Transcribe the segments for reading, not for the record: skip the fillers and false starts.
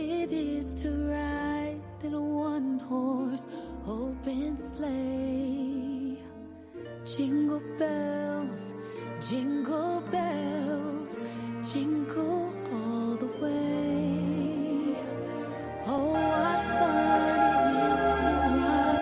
it is to ride in a one-horse open sleigh. Jingle bells, jingle all the way. Oh, what fun it is to ride.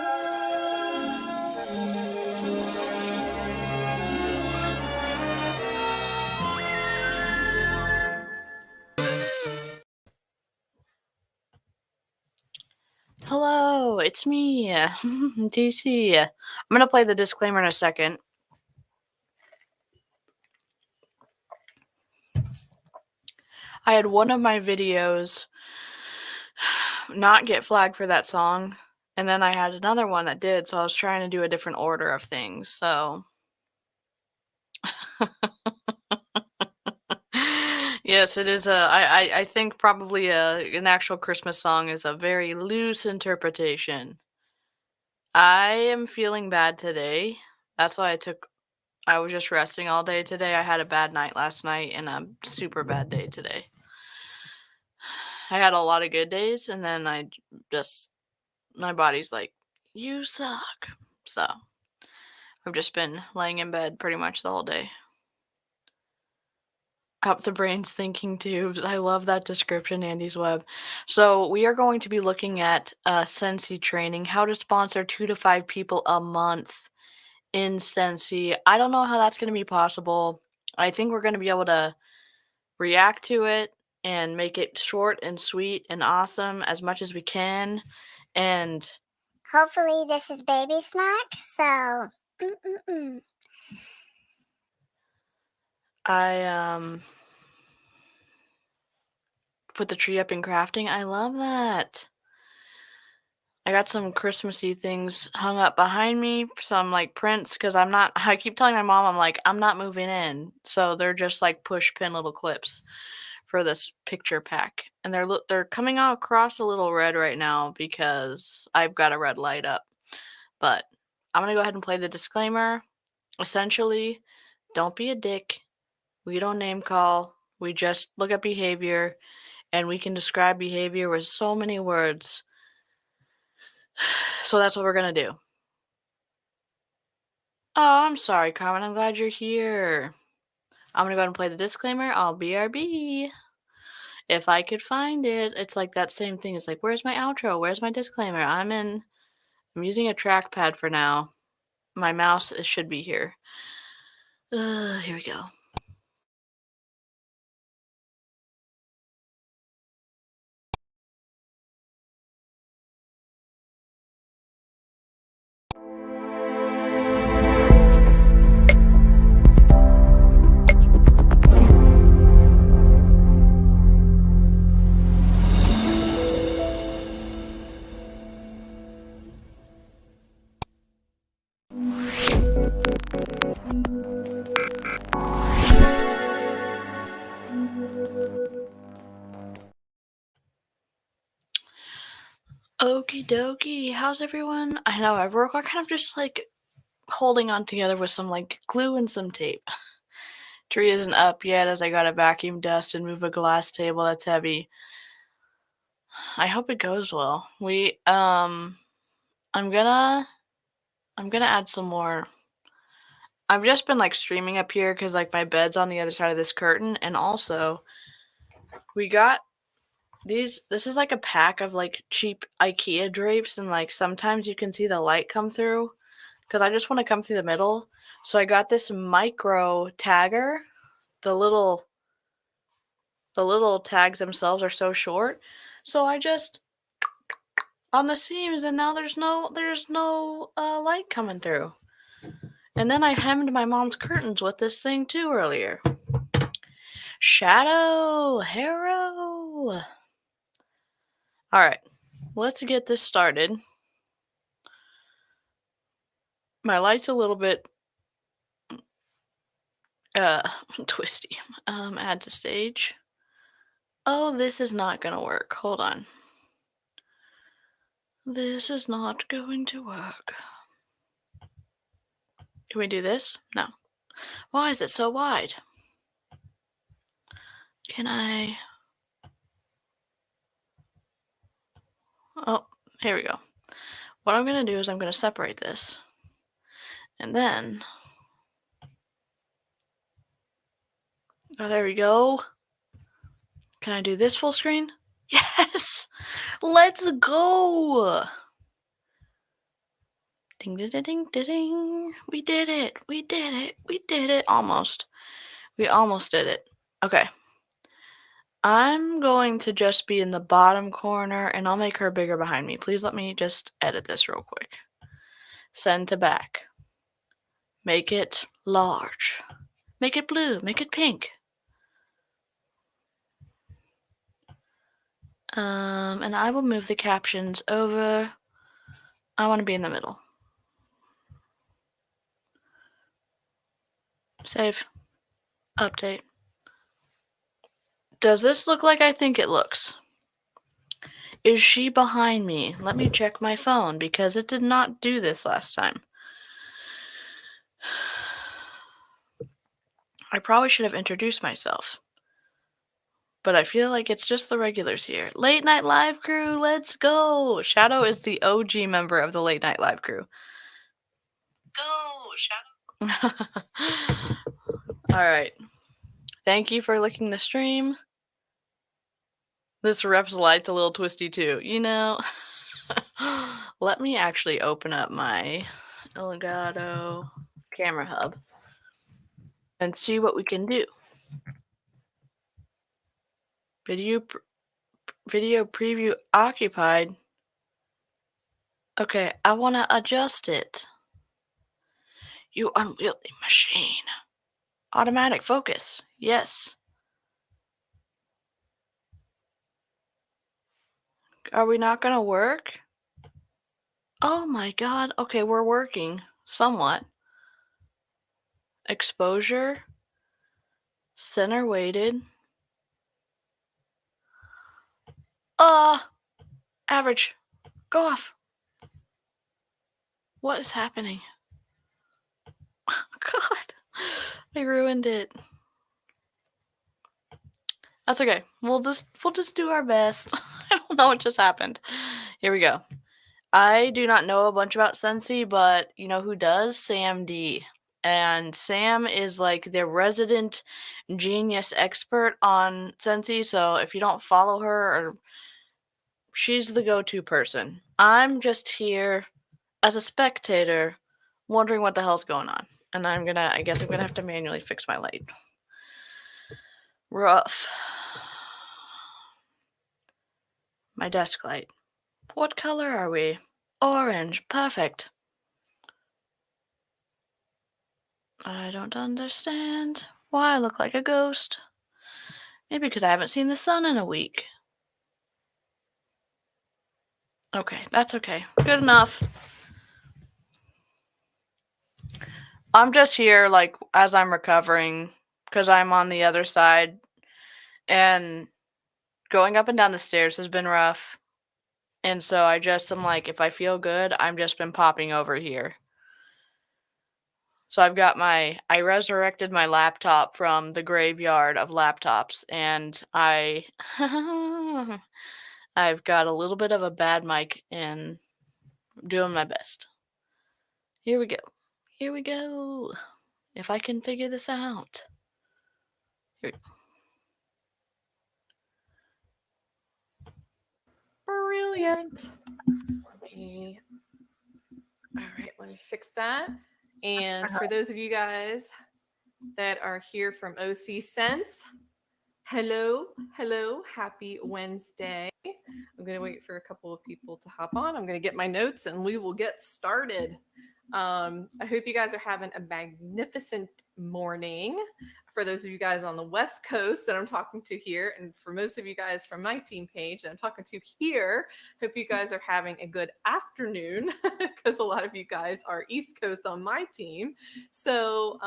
Hello, it's me, DC. I'm going to play the disclaimer in a second. I had one of my videos not get flagged for that song, and then I had another one that did, so I was trying to do a different order of things, so... Yes, it is I think probably an actual Christmas song is a very loose interpretation. I am feeling bad today. That's why I was just resting all day today. I had a bad night last night and a super bad day today. I had a lot of good days, and then my body's like, you suck. So, I've just been laying in bed pretty much the whole day. Up the brain's thinking tubes. I love that description, Andy's Web. So we are going to be looking at Scentsy training, how to sponsor 2 to 5 people a month in Scentsy. I don't know how that's going to be possible. I think we're going to be able to react to it and make it short and sweet and awesome as much as we can. And hopefully this is baby snack, so I put the tree up in crafting. I love that. I got some Christmassy things hung up behind me, some like prints, because I keep telling my mom, I'm not moving in. So they're just like push pin little clips for this picture pack. And they're coming out across a little red right now because I've got a red light up. But I'm going to go ahead and play the disclaimer. Essentially, don't be a dick. We don't name call. We just look at behavior, and we can describe behavior with so many words. So that's what we're going to do. Oh, I'm sorry, Carmen. I'm glad you're here. I'm going to go ahead and play the disclaimer. I'll BRB. If I could find it. It's like that same thing. It's like, where's my outro? Where's my disclaimer? I'm using a trackpad for now. My mouse should be here. Here we go. Okie dokie. How's everyone? I know we're kind of just like holding on together with some like glue and some tape. Tree isn't up yet as I gotta vacuum dust and move a glass table that's heavy. I hope it goes well. I'm gonna add some more. I've just been like streaming up here because like my bed's on the other side of this curtain, and also we got this is like a pack of like cheap IKEA drapes, and like sometimes you can see the light come through because I just want to come through the middle. So I got this micro tagger. The little tags themselves are so short. So I just on the seams, and now there's no light coming through. And then I hemmed my mom's curtains with this thing too earlier. Shadow Harrow. Alright, let's get this started. My light's a little bit twisty. Add to stage. Oh, this is not gonna work. Hold on. This is not going to work. Can we do this? No. Why is it so wide? Can I... Oh, here we go. What I'm going to do is I'm going to separate this. And then... Oh, there we go. Can I do this full screen? Yes! Let's go! Ding, ding, ding, ding, ding. We did it. We did it. We did it. Almost. We almost did it. Okay. I'm going to just be in the bottom corner, and I'll make her bigger behind me. Please let me just edit this real quick. Send to back. Make it large. Make it blue. Make it pink. And I will move the captions over. I want to be in the middle. Save. Update. Does this look like I think it looks? Is she behind me? Let me check my phone because it did not do this last time. I probably should have introduced myself. But I feel like it's just the regulars here. Late Night Live crew, let's go! Shadow is the OG member of the Late Night Live crew. Go, Shadow! Alright. Thank you for licking the stream. This rep's light's a little twisty too, you know? Let me actually open up my Elgato camera hub and see what we can do. Video preview occupied. Okay, I want to adjust it. You unwieldy machine. Automatic focus. Yes. Are we not going to work? Oh my god. Okay, we're working. Somewhat. Exposure. Center weighted. Average. Go off. What is happening? God. I ruined it. That's okay. We'll just do our best. I don't know what just happened. Here we go. I do not know a bunch about Scentsy, but you know who does? Sam D. And Sam is like the resident genius expert on Scentsy, so if you don't follow her, she's the go-to person. I'm just here as a spectator wondering what the hell's going on. And I guess I'm gonna have to manually fix my light. Rough. My desk light. What color are we? Orange. Perfect. I don't understand why I look like a ghost. Maybe because I haven't seen the sun in a week. Okay, that's okay. Good enough. I'm just here, like, as I'm recovering, because I'm on the other side, and going up and down the stairs has been rough. And so I'm like, if I feel good, I've just been popping over here. So I resurrected my laptop from the graveyard of laptops, and I've got a little bit of a bad mic, and I'm doing my best. Here we go. Here we go. If I can figure this out. Here we go. Brilliant. All right, let me fix that. And for those of you guys that are here from OC Sense, hello, happy Wednesday. I'm going to wait for a couple of people to hop on. I'm going to get my notes and we will get started. I hope you guys are having a magnificent morning. For those of you guys on the West Coast that I'm talking to here, and for most of you guys from my team page that I'm talking to here, hope you guys are having a good afternoon because a lot of you guys are East Coast on my team. So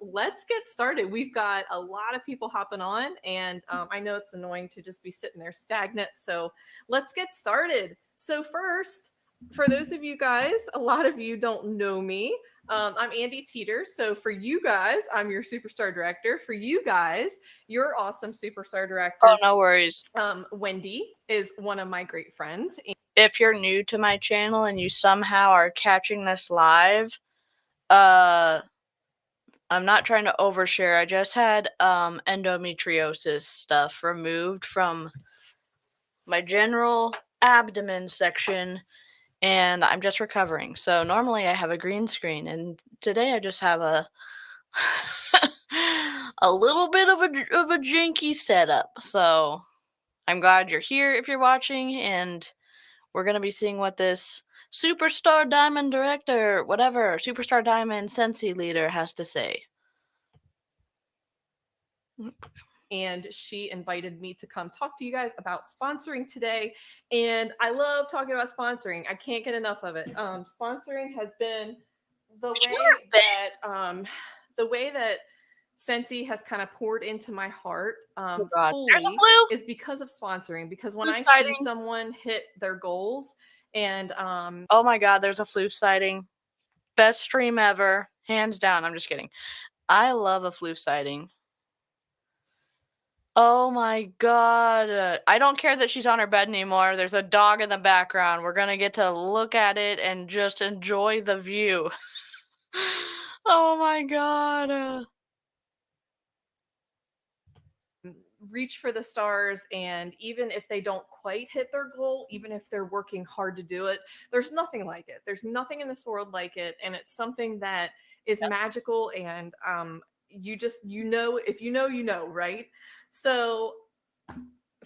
let's get started. We've got a lot of people hopping on, and I know it's annoying to just be sitting there stagnant. So let's get started. So first, for those of you guys, a lot of you don't know me. I'm Andy Teeter. So for you guys, I'm your superstar director. For you guys, your awesome superstar director. Oh, no worries. Wendy is one of my great friends. If you're new to my channel and you somehow are catching this live, I'm not trying to overshare. I just had endometriosis stuff removed from my general abdomen section, and I'm just recovering. So normally I have a green screen, and today I just have a a little bit of a janky setup. So I'm glad you're here if you're watching, and we're gonna be seeing what this Superstar Diamond director, whatever, Superstar Diamond Scentsy leader has to say. And she invited me to come talk to you guys about sponsoring today. And I love talking about sponsoring. I can't get enough of it. Sponsoring has been the way that Scentsy has kind of poured into my heart fully is because of sponsoring. Because when I see someone hit their goals and oh my god, there's a floof sighting. Best stream ever, hands down. I'm just kidding. I love a floof sighting. Oh my god. I don't care that she's on her bed anymore. There's a dog in the background. We're gonna get to look at it and just enjoy the view. Oh my god. Reach for the stars, and even if they don't quite hit their goal, even if they're working hard to do it, there's nothing like it. There's nothing in this world like it, and it's something that is magical, and you know, if you know, right? So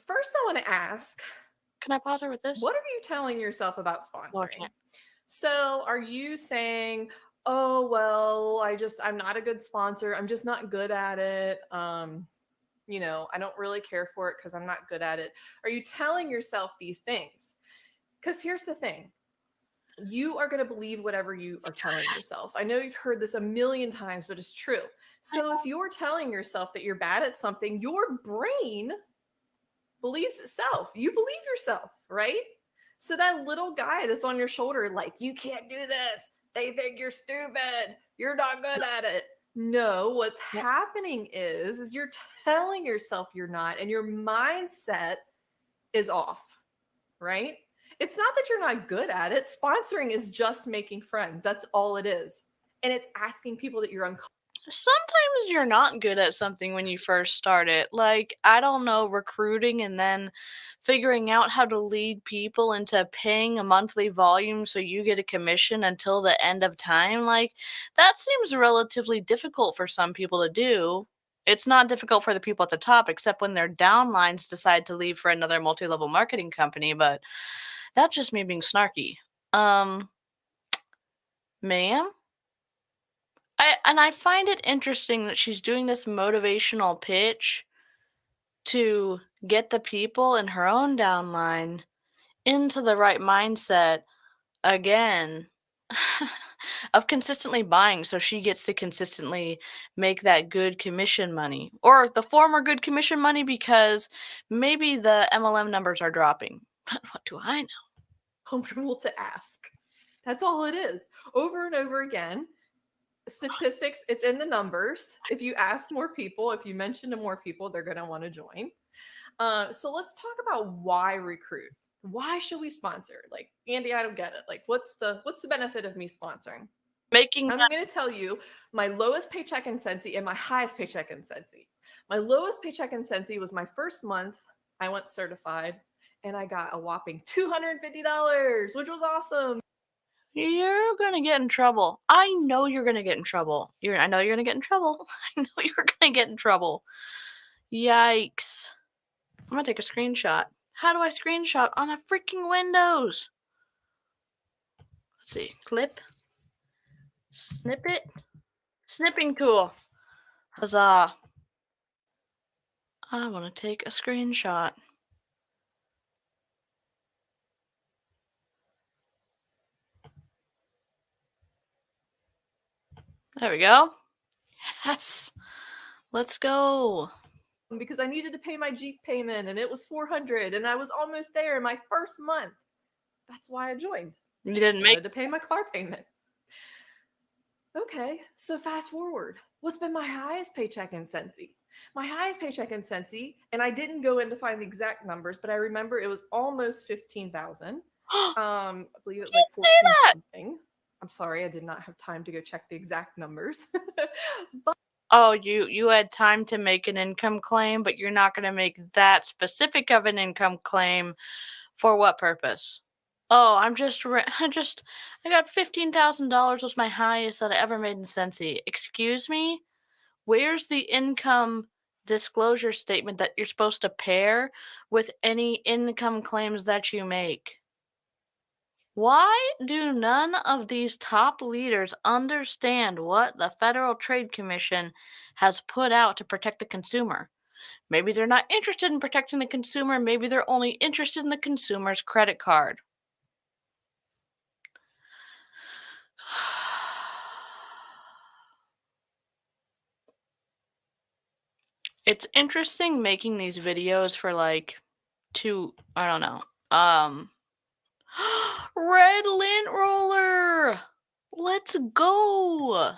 first I want to ask, can I pause her with this? What are you telling yourself about sponsoring? So are you saying, oh well, I'm not a good sponsor, I'm just not good at it, you know, I don't really care for it because I'm not good at it? Are you telling yourself these things? Because here's the thing. You are going to believe whatever you are telling yourself. I know you've heard this a million times, but it's true. So if you're telling yourself that you're bad at something, your brain believes itself. You believe yourself, right? So that little guy that's on your shoulder, like, you can't do this, they think you're stupid, you're not good at it. No, what's happening is you're telling yourself you're not, and your mindset is off, right? It's not that you're not good at it. Sponsoring is just making friends. That's all it is. And it's asking people that you're uncomfortable. Sometimes you're not good at something when you first start it. Like, I don't know, recruiting and then figuring out how to lead people into paying a monthly volume so you get a commission until the end of time. Like, that seems relatively difficult for some people to do. It's not difficult for the people at the top, except when their downlines decide to leave for another multi-level marketing company, but that's just me being snarky. Ma'am? I find it interesting that she's doing this motivational pitch to get the people in her own downline into the right mindset again of consistently buying, so she gets to consistently make that good commission money, or the former good commission money, because maybe the MLM numbers are dropping. But what do I know? Comfortable to ask. That's all it is. Over and over again. Statistics, it's in the numbers. If you ask more people, if you mention to more people, they're going to want to join. So let's talk about why recruit. Why should we sponsor? Like, Andy, I don't get it. Like, what's the benefit of me sponsoring? I'm going to tell you my lowest paycheck in Scentsy and my highest paycheck in Scentsy. My lowest paycheck in Scentsy was my first month. I went certified and I got a whopping $250, which was awesome. You're gonna get in trouble. I know you're gonna get in trouble. I know you're gonna get in trouble. I know you're gonna get in trouble. Yikes. I'm gonna take a screenshot. How do I screenshot on a freaking Windows? Let's see. Clip. Snippet. Snipping tool. Huzzah. I want to take a screenshot. There we go. Yes. Let's go. Because I needed to pay my Jeep payment and it was $400 and I was almost there in my first month. That's why I joined. You didn't make Wanted to pay my car payment. Okay, so fast forward. What's been my highest paycheck in Scentsy? My highest paycheck in Scentsy, and I didn't go in to find the exact numbers, but I remember it was almost 15,000. I believe it was like 14 that. something. I'm sorry, I did not have time to go check the exact numbers. Oh, you had time to make an income claim, but you're not going to make that specific of an income claim. For what purpose? Oh, I got $15,000 was my highest that I ever made in Scentsy. Excuse me? Where's the income disclosure statement that you're supposed to pair with any income claims that you make? Why do none of these top leaders understand what the Federal Trade Commission has put out to protect the consumer? Maybe they're not interested in protecting the consumer. Maybe they're only interested in the consumer's credit card. It's interesting making these videos for like I don't know. Red lint roller. Let's go.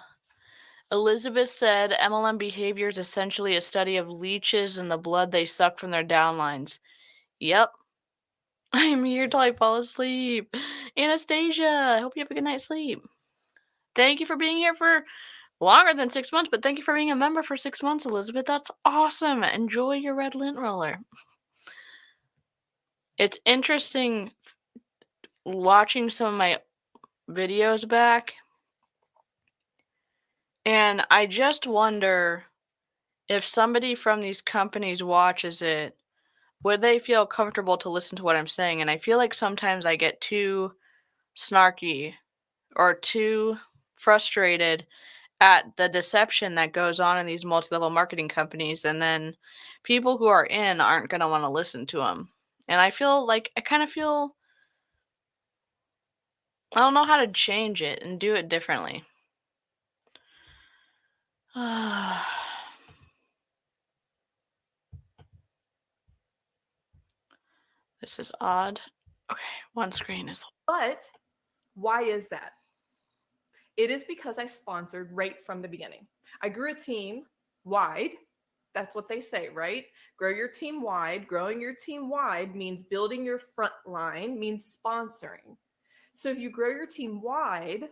Elizabeth said MLM behavior is essentially a study of leeches and the blood they suck from their downlines. Yep. I'm here till I fall asleep. Anastasia, I hope you have a good night's sleep. Thank you for being here for longer than 6 months, but thank you for being a member for 6 months, Elizabeth. That's awesome. Enjoy your red lint roller. It's interesting watching some of my videos back, and I just wonder if somebody from these companies watches it, would they feel comfortable to listen to what I'm saying? And I feel like sometimes I get too snarky or too frustrated at the deception that goes on in these multi-level marketing companies, and then people who are in aren't going to want to listen to them. And I feel like I don't know how to change it and do it differently. This is odd. Okay, one screen is... But why is that? It is because I sponsored right from the beginning. I grew a team wide. That's what they say, right? Grow your team wide. Growing your team wide means building your front line, means sponsoring. So if you grow your team wide,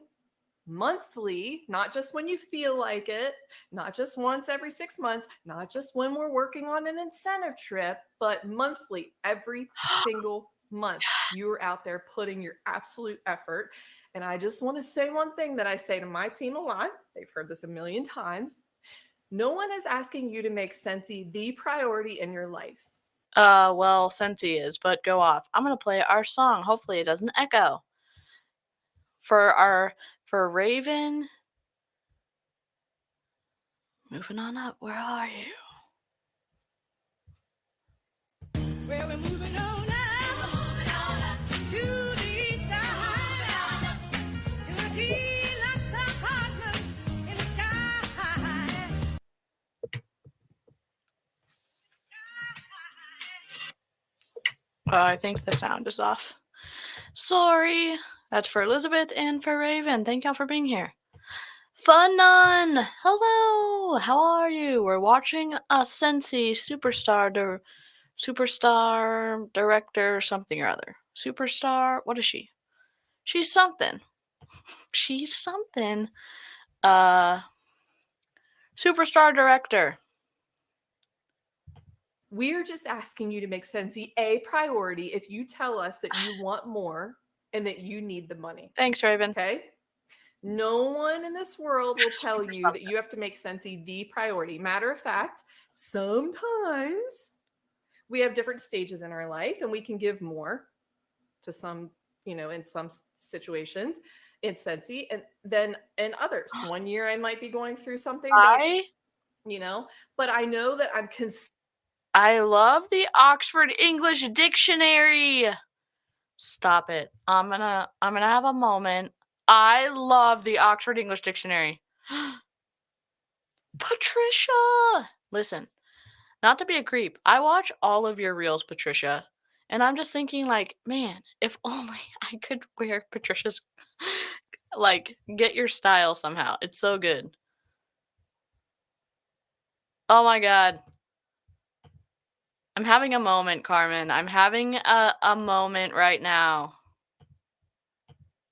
monthly, not just when you feel like it, not just once every 6 months, not just when we're working on an incentive trip, but monthly, every single month, you're out there putting your absolute effort. And I just want to say one thing that I say to my team a lot. They've heard this a million times. No one is asking you to make Scentsy the priority in your life. Well, Scentsy is, but go off. I'm going to play our song. Hopefully it doesn't echo. For Raven. Moving on up. Where are you? Well, we're moving on up to the east side, to a deluxe apartment in the sky. I think the sound is off. Sorry. That's for Elizabeth and for Raven. Thank y'all for being here. Funon! Hello! How are you? We're watching a Scentsy superstar director something or other. Superstar? What is she? She's something. She's something. Superstar director. We're just asking you to make Scentsy a priority if you tell us that you want more and that you need the money. Thanks, Raven. Okay? No one in this world will tell you that you have to make Scentsy the priority. Matter of fact, sometimes we have different stages in our life and we can give more to some, in some situations in Scentsy and then in others. One year I might be going through something that, but I know that I love the Oxford English Dictionary. Stop it. I'm gonna have a moment. I love the Oxford English Dictionary. Patricia! Listen, not to be a creep, I watch all of your reels, Patricia, And I'm just thinking, like, man, if only I could wear Patricia's, like, get your style somehow. It's so good. Oh my God. I'm having a moment, Carmen. I'm having a moment right now.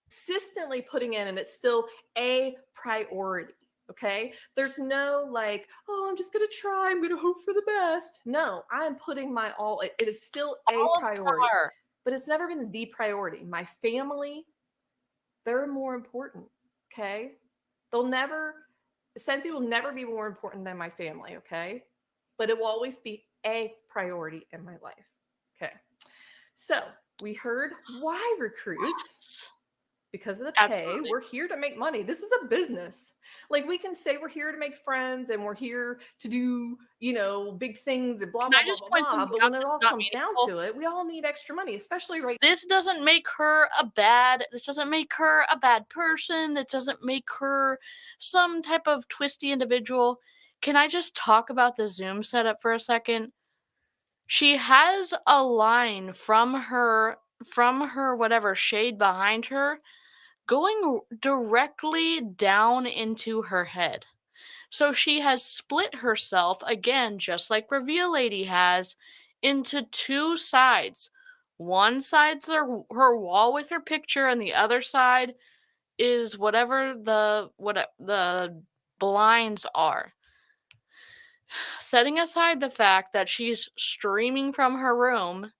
Consistently putting in, and it's still a priority. Okay. There's no like, oh, I'm just going to try. I'm going to hope for the best. No, I'm putting my all. It is still a priority, but it's never been the priority. My family, they're more important. Okay. Scentsy will never be more important than my family. Okay. But it will always be a priority in my life. Okay. So we heard why recruit. Yes. Because of the pay. Absolutely. We're here to make money. This is a business. Like, we can say we're here to make friends and we're here to do, big things and blah, blah, blah, blah, blah. But when it all comes down to it, we all need extra money, especially right now. This doesn't make her a bad person. That doesn't make her some type of twisty individual. Can I just talk about the Zoom setup for a second? She has a line from her whatever shade behind her going directly down into her head. So she has split herself, again, just like Reveal Lady has, into two sides. One side's her wall with her picture, and the other side is whatever the blinds are. Setting aside the fact that she's streaming from her room,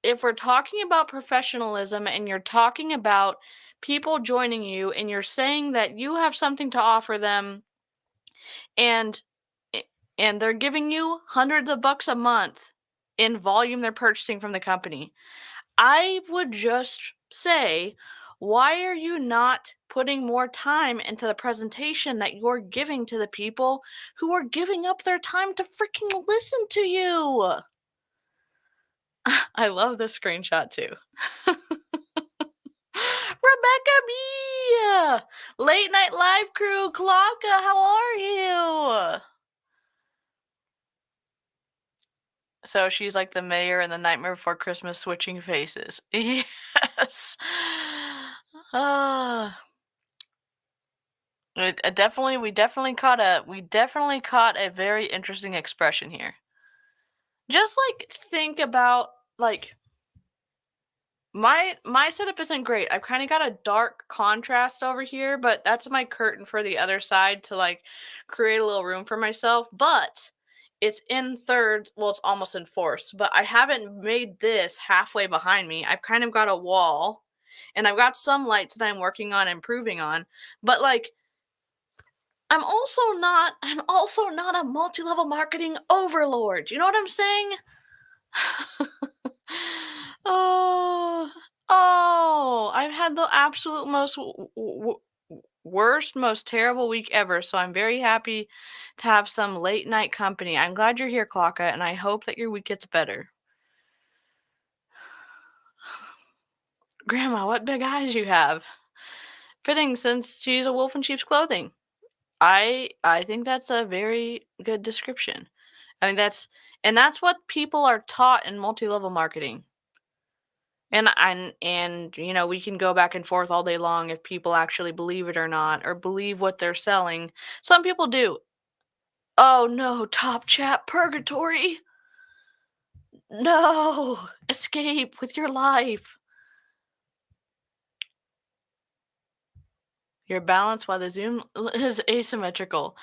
if we're talking about professionalism and you're talking about people joining you and you're saying that you have something to offer them and they're giving you hundreds of bucks a month in volume they're purchasing from the company, I would just say, why are you not putting more time into the presentation that you're giving to the people who are giving up their time to freaking listen to you? I love this screenshot too. Rebecca B! Late Night Live crew, 𝐔𝐒𝐄, how are you? So she's like the mayor in The Nightmare Before Christmas switching faces. Yes. We definitely caught a very interesting expression here. Just like think about like my setup isn't great. I've kind of got a dark contrast over here, but that's my curtain for the other side to like create a little room for myself. But it's in thirds. Well, it's almost in fourths, but I haven't made this halfway behind me. I've kind of got a wall, and I've got some lights that I'm working on improving on. But like, I'm also not a multi-level marketing overlord. You know what I'm saying? I've had the absolute most worst, most terrible week ever, so I'm very happy to have some late night company. I'm glad you're here, 𝐔𝐒𝐄, and I hope that your week gets better. Grandma, what big eyes you have. Fitting, since she's a wolf in sheep's clothing. I think that's a very good description. I mean, that's what people are taught in multi-level marketing. And we can go back and forth all day long if people actually believe it or not, or believe what they're selling. Some people do. Oh no, top chat purgatory. No, escape with your life. Your balance while the Zoom is asymmetrical.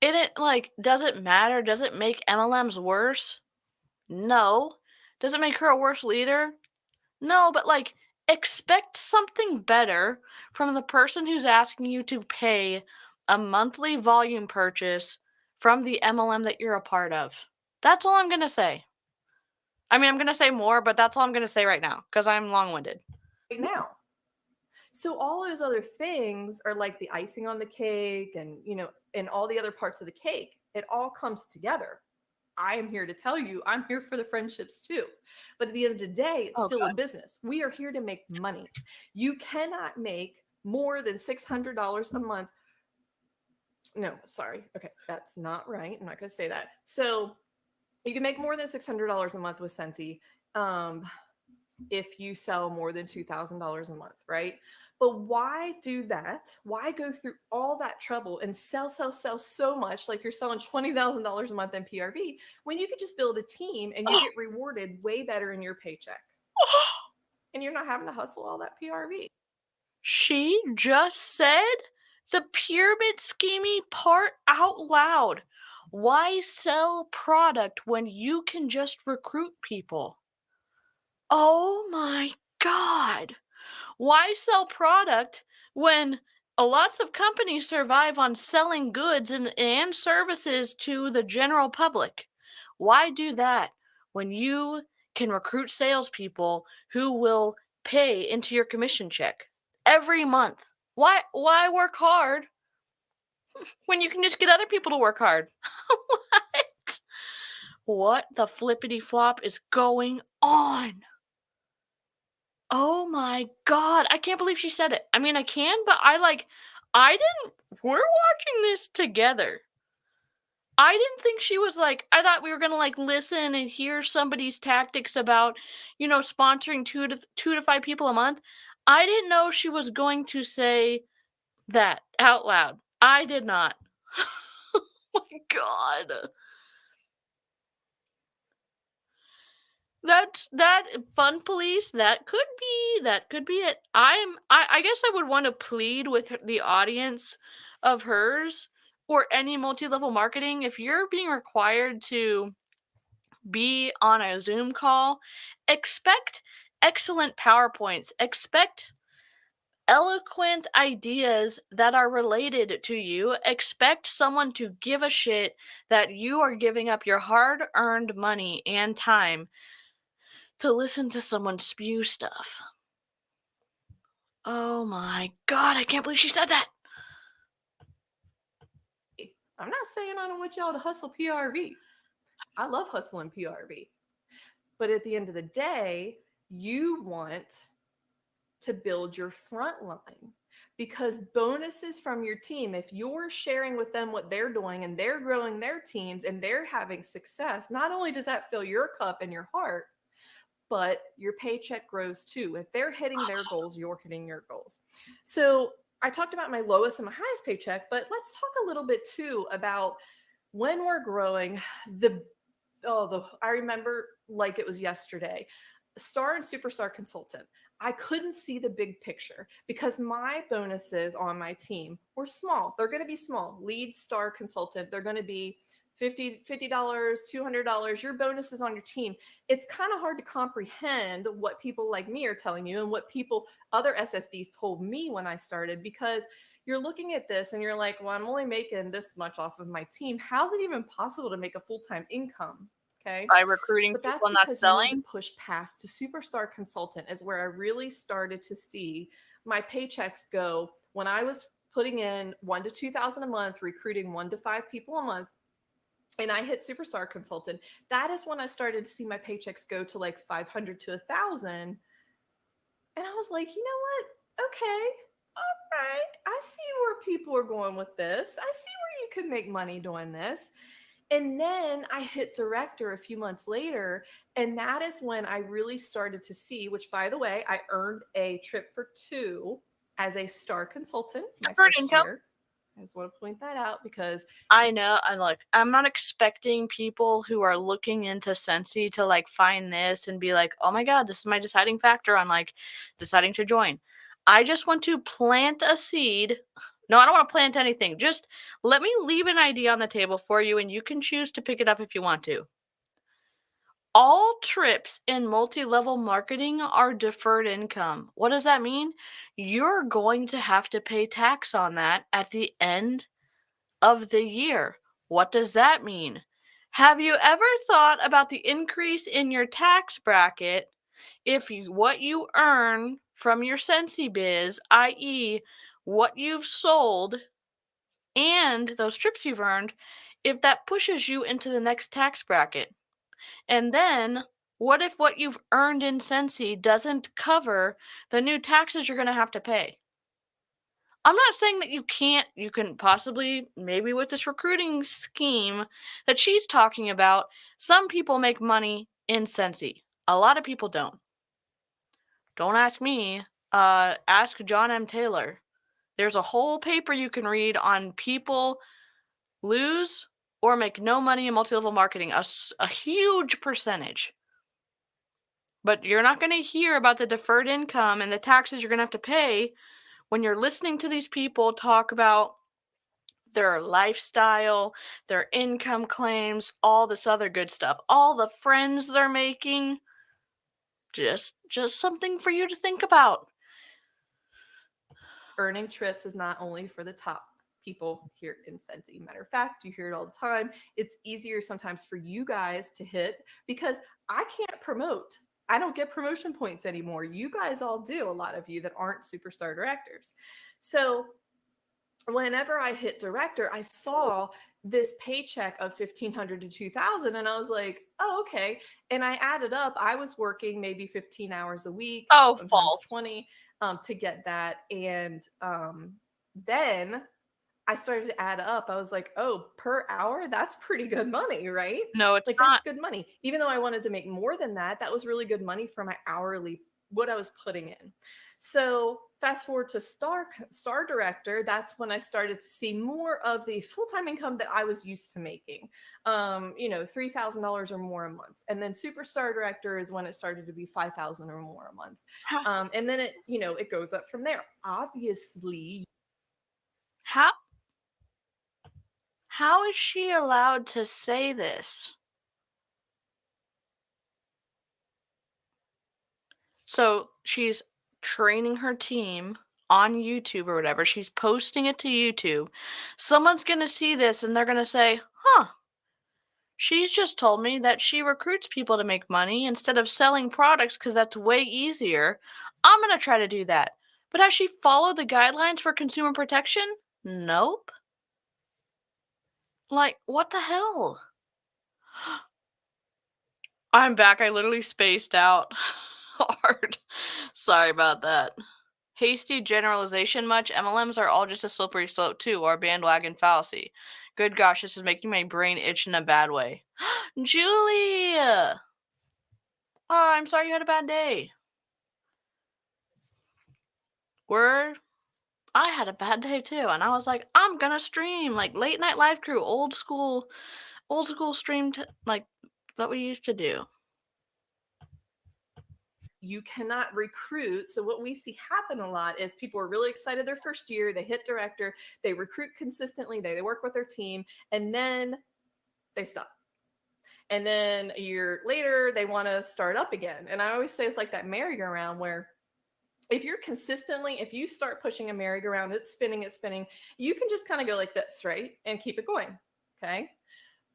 Does it matter? Does it make MLMs worse? No. Does it make her a worse leader? No, but expect something better from the person who's asking you to pay a monthly volume purchase from the MLM that you're a part of. That's all I'm going to say. I mean, I'm going to say more, but that's all I'm going to say right now because I'm long-winded. Right now. So all those other things are like the icing on the cake and, and all the other parts of the cake. It all comes together. I am here to tell you, I'm here for the friendships too. But at the end of the day, it's still a business. We are here to make money. You cannot make more than $600 a month. No, sorry. Okay, that's not right. I'm not going to say that. So You can make more than $600 a month with Scentsy if you sell more than $2,000 a month, right? But why do that? Why go through all that trouble and sell so much, like you're selling $20,000 a month in PRV, when you could just build a team and you get rewarded way better in your paycheck? And you're not having to hustle all that PRV. She just said the pyramid scheming part out loud. Why sell product when you can just recruit people? Oh my God. Why sell product when lots of companies survive on selling goods and services to the general public? Why do that when you can recruit salespeople who will pay into your commission check every month? Why work hard when you can just get other people to work hard? What? What the flippity flop is going on? Oh my God. I can't believe she said it. I mean, I can, but we're watching this together. I didn't think she was I thought we were going to listen and hear somebody's tactics about, sponsoring two to five people a month. I didn't know she was going to say that out loud. I did not. Oh my God. That fun police, that could be it. I guess I would want to plead with the audience of hers or any multi-level marketing. If you're being required to be on a Zoom call, expect excellent PowerPoints, expect eloquent ideas that are related to you, expect someone to give a shit that you are giving up your hard-earned money and time to listen to someone spew stuff. Oh my God, I can't believe she said that. I'm not saying I don't want y'all to hustle PRV. I love hustling PRV. But at the end of the day, you want to build your front line, because bonuses from your team, if you're sharing with them what they're doing and they're growing their teams and they're having success, not only does that fill your cup and your heart, but your paycheck grows too. If they're hitting their goals, you're hitting your goals. So I talked about my lowest and my highest paycheck, but let's talk a little bit too about when we're growing. I remember like it was yesterday, star and superstar consultant. I couldn't see the big picture because my bonuses on my team were small. They're going to be small. Lead star consultant, they're going to be $50, $200, your bonuses on your team. It's kind of hard to comprehend what people like me are telling you and what other SSDs told me when I started, because you're looking at this and you're like, well, I'm only making this much off of my team. How's it even possible to make a full-time income? Okay. By recruiting but that's people, not because selling. you need to push past to superstar consultant is where I really started to see my paychecks go. When I was putting in $1,000 to $2,000 a month, recruiting 1 to 5 people a month, and I hit superstar consultant, that is when I started to see my paychecks go to like 500 to 1,000. And I was like, you know what? Okay. All right. I see where people are going with this. I see where you could make money doing this. And then I hit director a few months later. And that is when I really started to see, which by the way, I earned a trip for 2 as a star consultant my first year. I just want to point that out because I know. I'm not expecting people who are looking into Scentsy to find this and be like, oh my God, this is my deciding factor on deciding to join. I just want to plant a seed. No, I don't want to plant anything. Just let me leave an idea on the table for you and you can choose to pick it up if you want to. All trips in multi-level marketing are deferred income. What does that mean? You're going to have to pay tax on that at the end of the year. What does that mean? Have you ever thought about the increase in your tax bracket if what you earn from your Scentsy biz, i.e. what you've sold and those trips you've earned, if that pushes you into the next tax bracket? And then what if what you've earned in Scentsy doesn't cover the new taxes you're going to have to pay? I'm not saying that you can possibly, maybe with this recruiting scheme that she's talking about, some people make money in Scentsy. A lot of people don't. Don't ask me. Ask John M. Taylor. There's a whole paper you can read on people lose or make no money in multi-level marketing, a huge percentage. But you're not going to hear about the deferred income and the taxes you're going to have to pay when you're listening to these people talk about their lifestyle, their income claims, all this other good stuff, all the friends they're making. Just something for you to think about. Earning trips is not only for the top people here in Scentsy. Matter of fact, you hear it all the time. It's easier sometimes for you guys to hit because I can't promote. I don't get promotion points anymore. You guys all do, a lot of you that aren't superstar directors. So whenever I hit director, I saw this paycheck of $1,500 to $2,000, and I was like, oh, okay. And I added up. I was working maybe 15 hours a week, sometimes false. 20, to get that. And then I started to add up. I was like, oh, per hour, that's pretty good money, right? No, it's like not. That's good money. Even though I wanted to make more than that, that was really good money for my hourly, what I was putting in. So fast forward to star director, that's when I started to see more of the full-time income that I was used to making, $3,000 or more a month. And then superstar director is when it started to be $5,000 or more a month. And then it goes up from there. Obviously. How is she allowed to say this? So she's training her team on YouTube or whatever. She's posting it to YouTube. Someone's going to see this and they're going to say, huh, she's just told me that she recruits people to make money instead of selling products because that's way easier. I'm going to try to do that. But has she followed the guidelines for consumer protection? Nope. Like, what the hell? I'm back. I literally spaced out hard. Sorry about that. Hasty generalization much? MLMs are all just a slippery slope too, or bandwagon fallacy. Good gosh, this is making my brain itch in a bad way. Julie! Oh, I'm sorry you had a bad day. I had a bad day too, and I was like, I'm gonna stream, like late night live crew, old school stream, like that we used to do. You cannot recruit. So what we see happen a lot is people are really excited their first year, they hit director, they recruit consistently, they work with their team, and then they stop. And then a year later, they want to start up again. And I always say it's like that merry-go-round where if you start pushing a merry-go-round, it's spinning, you can just kind of go like this, right? And keep it going, okay?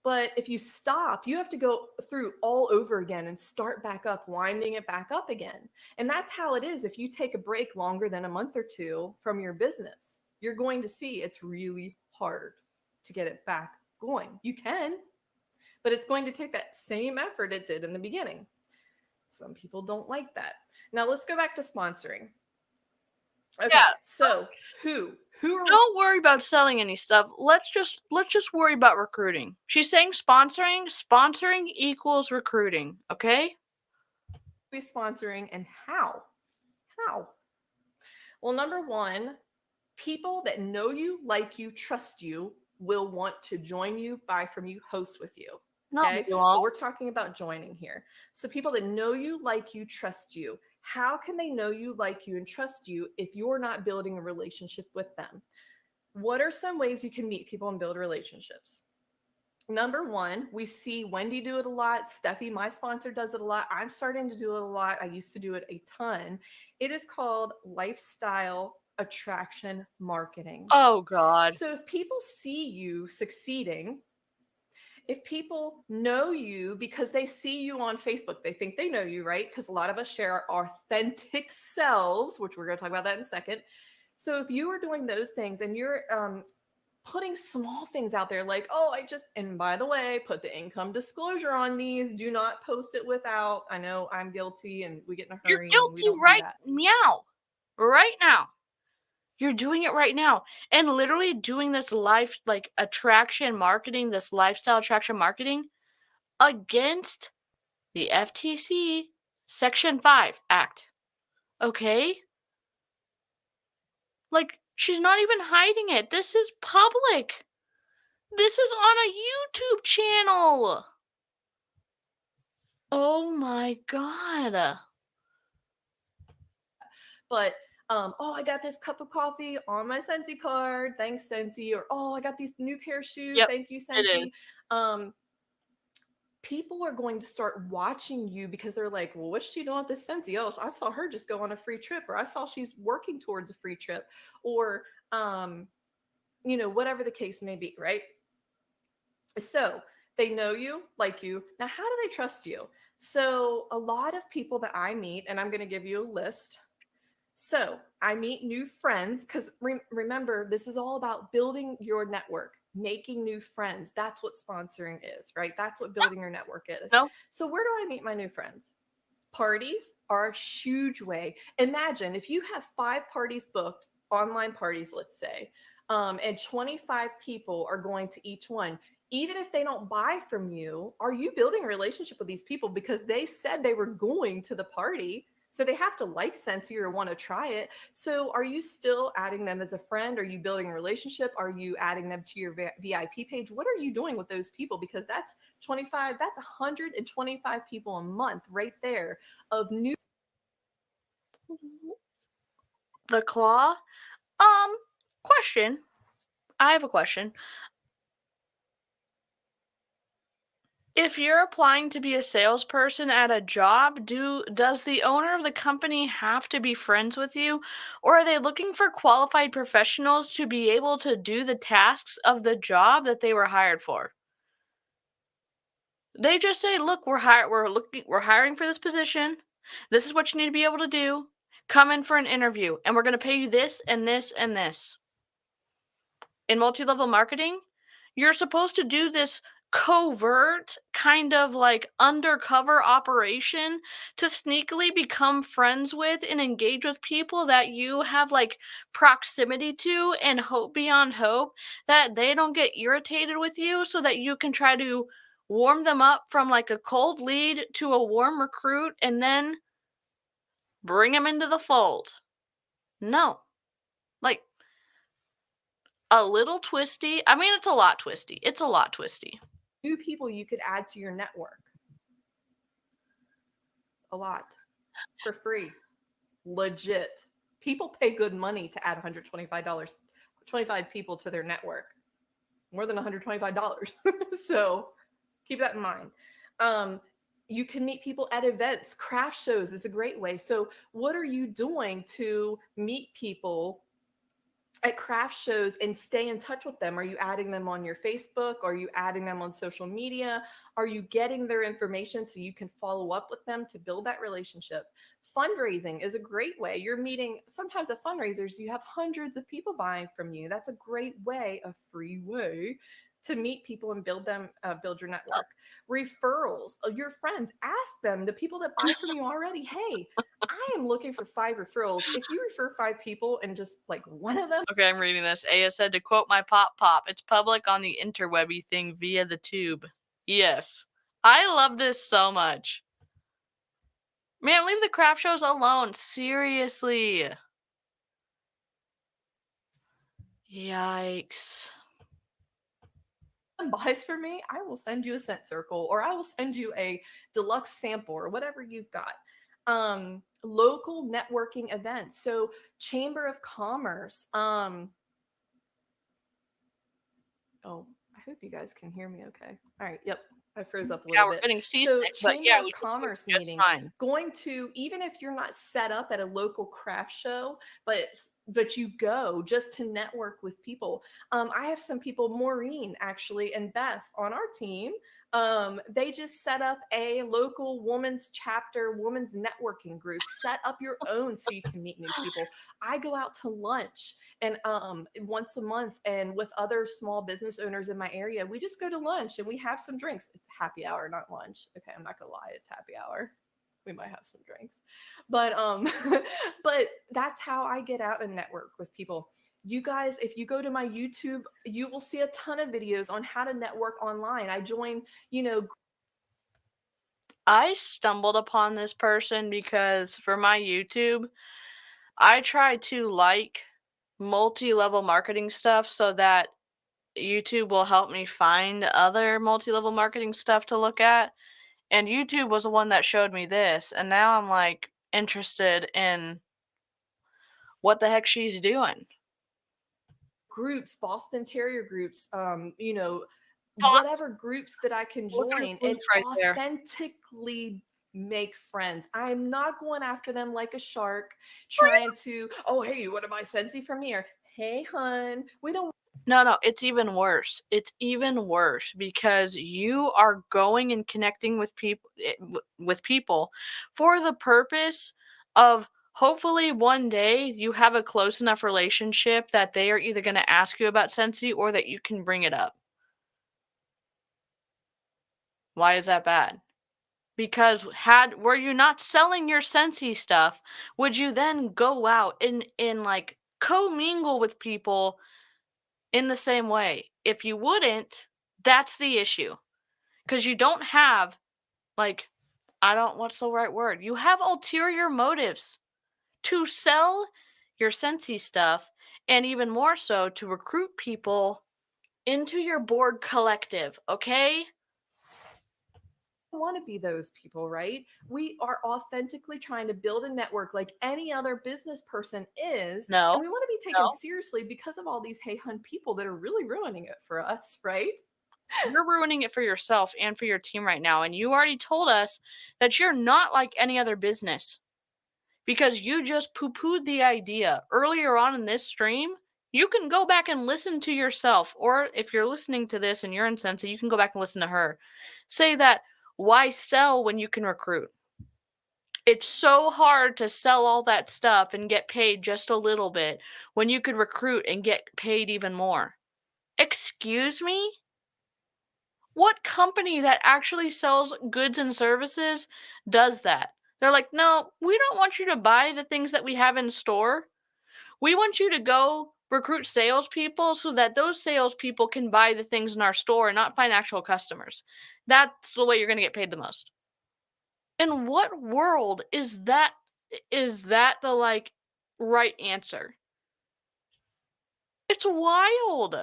But if you stop, you have to go through all over again and start back up, winding it back up again. And that's how it is. If you take a break longer than a month or two from your business, you're going to see it's really hard to get it back going. You can, but it's going to take that same effort it did in the beginning. Some people don't like that. Now let's go back to sponsoring. Okay, yeah. So who are Don't worry about selling any stuff. Let's just worry about recruiting. She's saying sponsoring equals recruiting, okay? we sponsoring and how? Well, number one, people that know you, like you, trust you will want to join you, buy from you, host with you. Okay, but we're talking about joining here. So people that know you, like you, trust you. How can they know you, like you, and trust you if you're not building a relationship with them? What are some ways you can meet people and build relationships? Number one, we see Wendy do it a lot. Steffi, my sponsor, does it a lot. I'm starting to do it a lot. I used to do it a ton. It is called lifestyle attraction marketing. Oh, God. So if people see you succeeding, if people know you because they see you on Facebook, they think they know you, right? Because a lot of us share our authentic selves, which we're going to talk about that in a second. So if you are doing those things and you're putting small things out there like, and by the way, put the income disclosure on these. Do not post it without. I know I'm guilty and we get in a hurry. You're guilty right now. You're doing it right now. And literally doing this life, like attraction marketing, this lifestyle attraction marketing against the FTC Section 5 Act. Okay? Like, she's not even hiding it. This is public. This is on a YouTube channel. Oh my God. But oh, I got this cup of coffee on my Scentsy card. Thanks, Scentsy. Or oh, I got these new pair of shoes. Yep, Thank you, it Scentsy. People are going to start watching you because they're like, well, what's she doing with this Scentsy? Oh, I saw her just go on a free trip, or I saw she's working towards a free trip, or you know, whatever the case may be, right? So they know you, like you. Now, how do they trust you? So a lot of people that I meet, and I'm going to give you a list. So I meet new friends because remember, this is all about building your network, making new friends. That's what sponsoring is, right? That's what building your network is. No. So where do I meet my new friends? Parties are a huge way. Imagine if you have 5 parties booked, online parties, let's say, and 25 people are going to each one. Even if they don't buy from you, are you building a relationship with these people because they said they were going to the party? So they have to like Scentsy or want to try it. So are you still adding them as a friend? Are you building a relationship? Are you adding them to your VIP page? What are you doing with those people? Because that's 25, that's 125 people a month right there of new. The claw? Question. I have a question. If you're applying to be a salesperson at a job, does the owner of the company have to be friends with you? Or are they looking for qualified professionals to be able to do the tasks of the job that they were hired for? They just say, look, we're hiring for this position. This is what you need to be able to do. Come in for an interview, and we're going to pay you this and this and this. In multi-level marketing, you're supposed to do this covert kind of like undercover operation to sneakily become friends with and engage with people that you have like proximity to, and hope beyond hope that they don't get irritated with you, so that you can try to warm them up from like a cold lead to a warm recruit and then bring them into the fold. No. Like, a little twisty. I mean, it's a lot twisty. It's a lot twisty. New people you could add to your network. A lot. For free. Legit. People pay good money to add $125, 25 people to their network. More than $125. So keep that in mind. You can meet people at events. Craft shows is a great way. So what are you doing to meet people at craft shows and stay in touch with them? Are you adding them on your Facebook? Are you adding them on social media? Are you getting their information so you can follow up with them to build that relationship? Fundraising is a great way. You're meeting, sometimes at fundraisers, you have hundreds of people buying from you. That's a great way, a free way to meet people and build your network. Referrals, your friends, ask them, the people that buy from you already, hey, I am looking for 5 referrals. If you refer 5 people and just like one of them. Okay, I'm reading this. Aya said, to quote my pop, it's public on the interwebby thing via the tube. Yes. I love this so much. Man, leave the craft shows alone. Seriously. Yikes. Buys for me, I will send you a scent circle, or I will send you a deluxe sample, or whatever you've got. Local networking events. So Chamber of Commerce. Oh, I hope you guys can hear me okay. All right. Yep. I froze up a little bit. Yeah, we're getting seasick, So but Chamber yeah, of Commerce meetings. Going to, even if you're not set up at a local craft show, but you go just to network with people. I have some people, Maureen actually and Beth on our team. They just set up a local women's chapter, women's networking group. Set up your own so you can meet new people. I go out to lunch and once a month, and with other small business owners in my area, we just go to lunch and we have some drinks. It's happy hour, not lunch. Okay, I'm not gonna lie, it's happy hour. We might have some drinks, but but that's how I get out and network with people. You guys, if you go to my YouTube, you will see a ton of videos on how to network online. I join, I stumbled upon this person because for my YouTube, I try to like multi-level marketing stuff so that YouTube will help me find other multi-level marketing stuff to look at. And YouTube was the one that showed me this. And now I'm like interested in what the heck she's doing. groups, Boston Terrier groups, Awesome. whatever groups that I can Look at his join and links right there. authentically make friends. I'm not going after them like a shark, trying to, oh, hey, what am I Scentsy from here? Hey, hun, we don't. No, it's even worse. It's even worse because you are going and connecting with people for the purpose of hopefully one day you have a close enough relationship that they are either going to ask you about Scentsy or that you can bring it up. Why is that bad? Because were you not selling your Scentsy stuff, would you then go out and like commingle with people in the same way? If you wouldn't, that's the issue. Because you don't have, like, what's the right word? You have ulterior motives to sell your Scentsy stuff, and even more so to recruit people into your board collective, okay? Want to be those people, right? We are authentically trying to build a network like any other business person is. No. And we want to be taken seriously because of all these hey hun people that are really ruining it for us, right? You're ruining it for yourself and for your team right now. And you already told us that you're not like any other business because you just poo-pooed the idea earlier on in this stream. You can go back and listen to yourself, or if you're listening to this and you're in Scentsy, you can go back and listen to her say that why sell when you can recruit? It's so hard to sell all that stuff and get paid just a little bit when you could recruit and get paid even more. Excuse me? What company that actually sells goods and services does that? They're like, no, we don't want you to buy the things that we have in store. We want you to go recruit salespeople so that those salespeople can buy the things in our store and not find actual customers. That's the way you're going to get paid the most. In what world is that the like right answer? It's wild.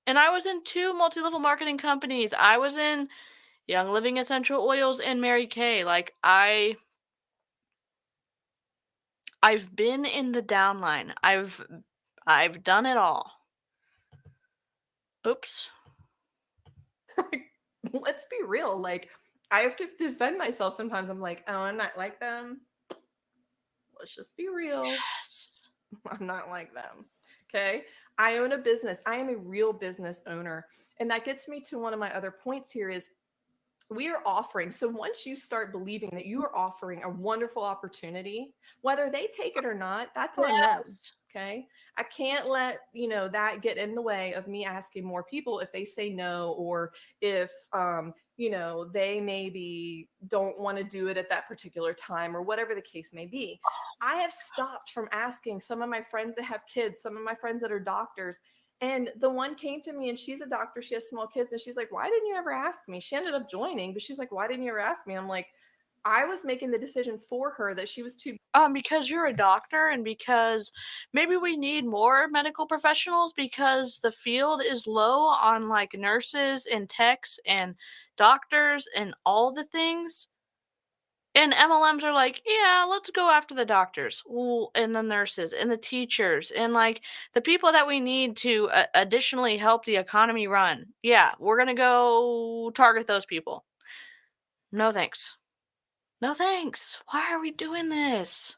And I was in 2 multi-level marketing companies. I was in Young Living Essential Oils and Mary Kay. Like I've been in the downline. I've done it all. Oops. Let's be real. Like, I have to defend myself sometimes. I'm like, oh, I'm not like them. Let's just be real. Yes. I'm not like them. Okay. I own a business. I am a real business owner. And that gets me to one of my other points here is we are offering. So once you start believing that you are offering a wonderful opportunity, whether they take it or not, that's on them. Okay. I can't let, that get in the way of me asking more people if they say no, or if, they maybe don't want to do it at that particular time or whatever the case may be. I have stopped from asking some of my friends that have kids, some of my friends that are doctors. And the one came to me and she's a doctor. She has small kids. And she's like, why didn't you ever ask me? She ended up joining, but she's like, why didn't you ever ask me? I'm like, I was making the decision for her that she was too. Because you're a doctor and because maybe we need more medical professionals because the field is low on like nurses and techs and doctors and all the things. And MLMs are like, yeah, let's go after the doctors and the nurses and the teachers and like the people that we need to additionally help the economy run. Yeah, we're going to go target those people. No thanks. No thanks. Why are we doing this?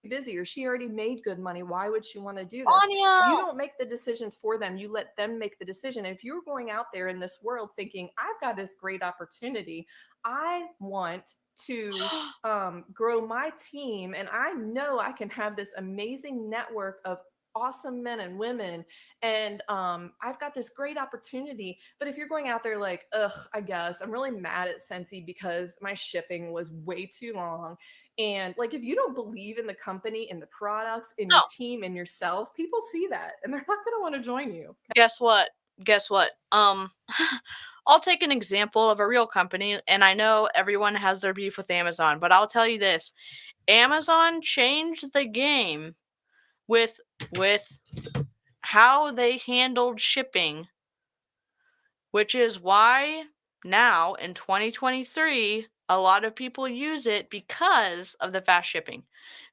Busy, or she already made good money. Why would she want to do this? Anya! You don't make the decision for them. You let them make the decision. If you're going out there in this world thinking, I've got this great opportunity, I want to grow my team, and I know I can have this amazing network of awesome men and women, and I've got this great opportunity. But if you're going out there like, ugh, I guess I'm really mad at Scentsy because my shipping was way too long, and like, if you don't believe in the company, in the products, in your team, in yourself, people see that and they're not going to want to join you. Guess what? I'll take an example of a real company, and I know everyone has their beef with Amazon, but I'll tell you this. Amazon changed the game with how they handled shipping, which is why now in 2023 a lot of people use it because of the fast shipping.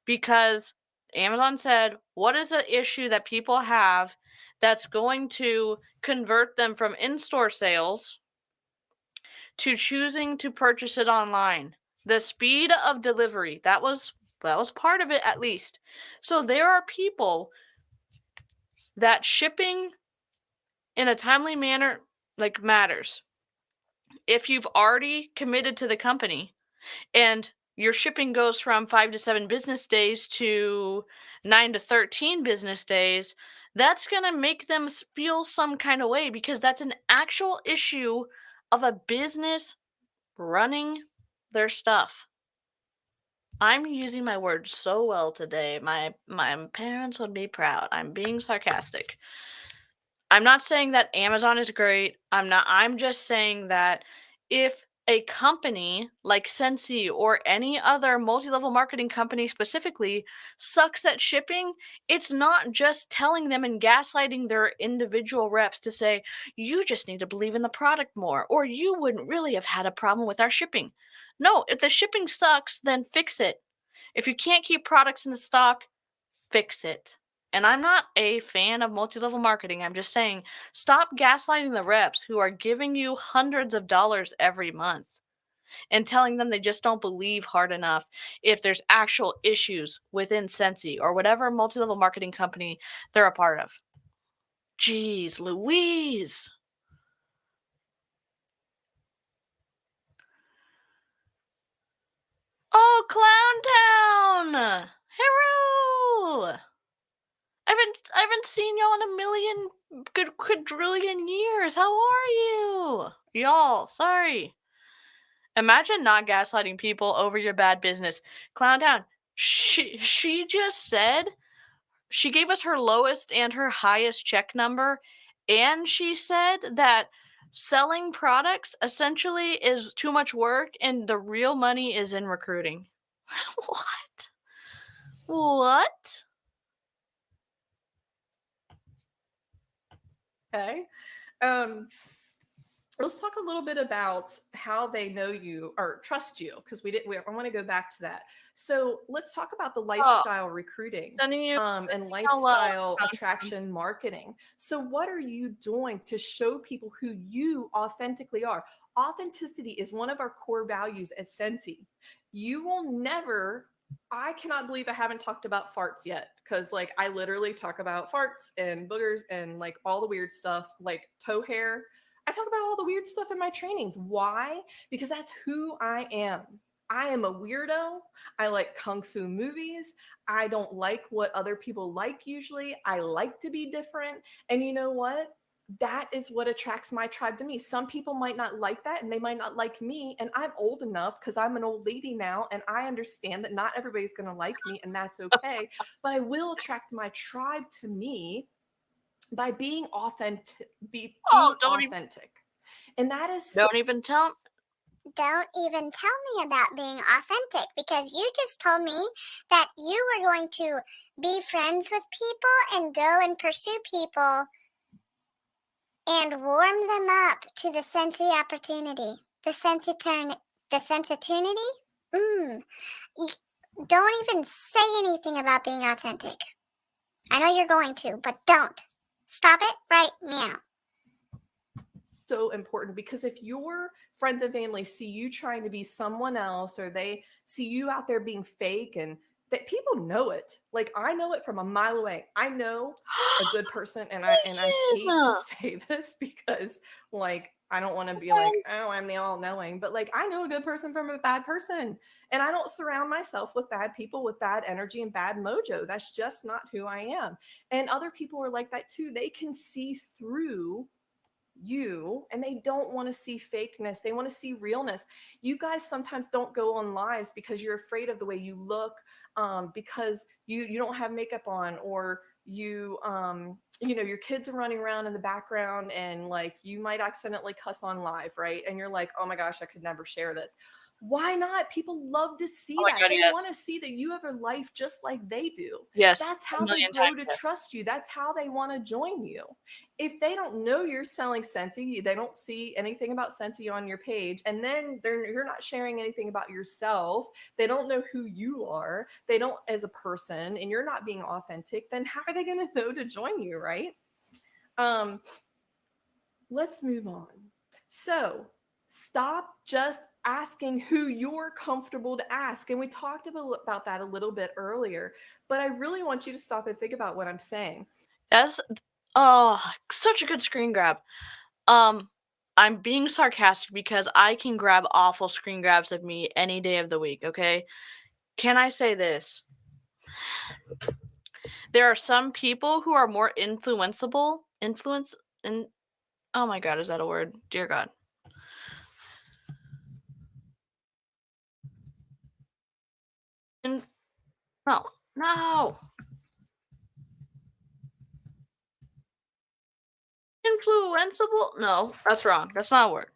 Because Amazon said, what is the issue that people have that's going to convert them from in-store sales to choosing to purchase it online? The speed of delivery. That was part of it, at least. So there are people that shipping in a timely manner like matters. If you've already committed to the company and your shipping goes from 5 to 7 business days to 9 to 13 business days, that's going to make them feel some kind of way, because that's an actual issue of a business running their stuff. I'm using my words so well today. My parents would be proud. I'm being sarcastic. I'm not saying that Amazon is great. I'm just saying that if a company like Scentsy or any other multi-level marketing company specifically sucks at shipping, it's not just telling them and gaslighting their individual reps to say, you just need to believe in the product more, or you wouldn't really have had a problem with our shipping. No, if the shipping sucks, then fix it. If you can't keep products in the stock, fix it. And I'm not a fan of multi-level marketing. I'm just saying, stop gaslighting the reps who are giving you hundreds of dollars every month and telling them they just don't believe hard enough if there's actual issues within Scentsy or whatever multi-level marketing company they're a part of. Jeez Louise. Oh, Clown Town! Hello! I haven't seen y'all in a million quadrillion years. How are you? Y'all, sorry. Imagine not gaslighting people over your bad business. Clown Town, she just said, she gave us her lowest and her highest check number, and she said that selling products essentially is too much work and the real money is in recruiting. What? Okay. Let's talk a little bit about how they know you or trust you, because I want to go back to that. So let's talk about the lifestyle recruiting and lifestyle attraction marketing. So what are you doing to show people who you authentically are? Authenticity is one of our core values at Scentsy. You will never, I cannot believe I haven't talked about farts yet, because like I literally talk about farts and boogers and like all the weird stuff, like toe hair. I talk about all the weird stuff in my trainings. Why? Because that's who I am. I am a weirdo. I like kung fu movies. I don't like what other people like usually. I like to be different. And you know what? That is what attracts my tribe to me. Some people might not like that and they might not like me. And I'm old enough, because I'm an old lady now, and I understand that not everybody's going to like me, and that's okay. But I will attract my tribe to me by being authentic. Authentic. And that is Don't even tell me about being authentic, because you just told me that you were going to be friends with people and go and pursue people and warm them up to the Scentsy opportunity. The sensitivity? Don't even say anything about being authentic. I know you're going to, but don't. Stop it right now. So important, because if your friends and family see you trying to be someone else, or they see you out there being fake, and that people know it. Like, I know it from a mile away. I know a good person, and I hate to say this, because like I don't want to be like, oh, I'm the all-knowing, but like I know a good person from a bad person, and I don't surround myself with bad people with bad energy and bad mojo. That's just not who I am. And other people are like that too. They can see through you and they don't want to see fakeness. They want to see realness. You guys sometimes don't go on lives because you're afraid of the way you look, because you don't have makeup on, or you know, your kids are running around in the background and like you might accidentally cuss on live, right? And you're like, oh my gosh, I could never share this. Why not? People love to see Oh my that. God, They yes. want to see that you have a life just like they do. Yes. That's a how they million grow times to yes. trust you. That's how they want to join you. If they don't know you're selling Scentsy, they don't see anything about Scentsy on your page, and then you're not sharing anything about yourself, they don't know who you are, they don't as a person, and you're not being authentic, then how are they going to know to join you, right? Let's move on. So stop just asking who you're comfortable to ask. And we talked about that a little bit earlier, but I really want you to stop and think about what I'm saying. That's such a good screen grab. I'm being sarcastic because I can grab awful screen grabs of me any day of the week, okay? Can I say this? There are some people who are more influenceable. Oh my God, is that a word? Dear God. No. Influenceable? No, that's wrong. That's not a word.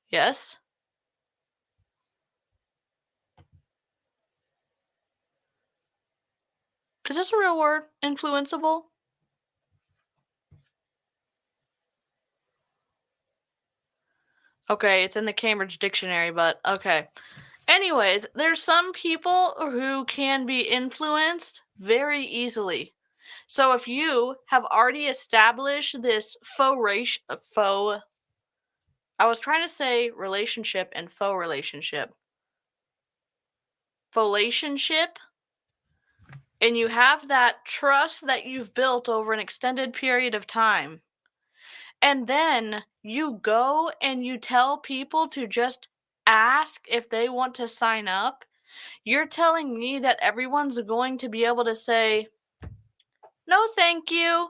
Yes? Is this a real word? Influenceable? Okay, it's in the Cambridge Dictionary, but okay. Anyways, there's some people who can be influenced very easily. So if you have already established this I was trying to say relationship and faux relationship. Relationship, and you have that trust that you've built over an extended period of time, and then you go and you tell people to just ask if they want to sign up, you're telling me that everyone's going to be able to say, no, thank you.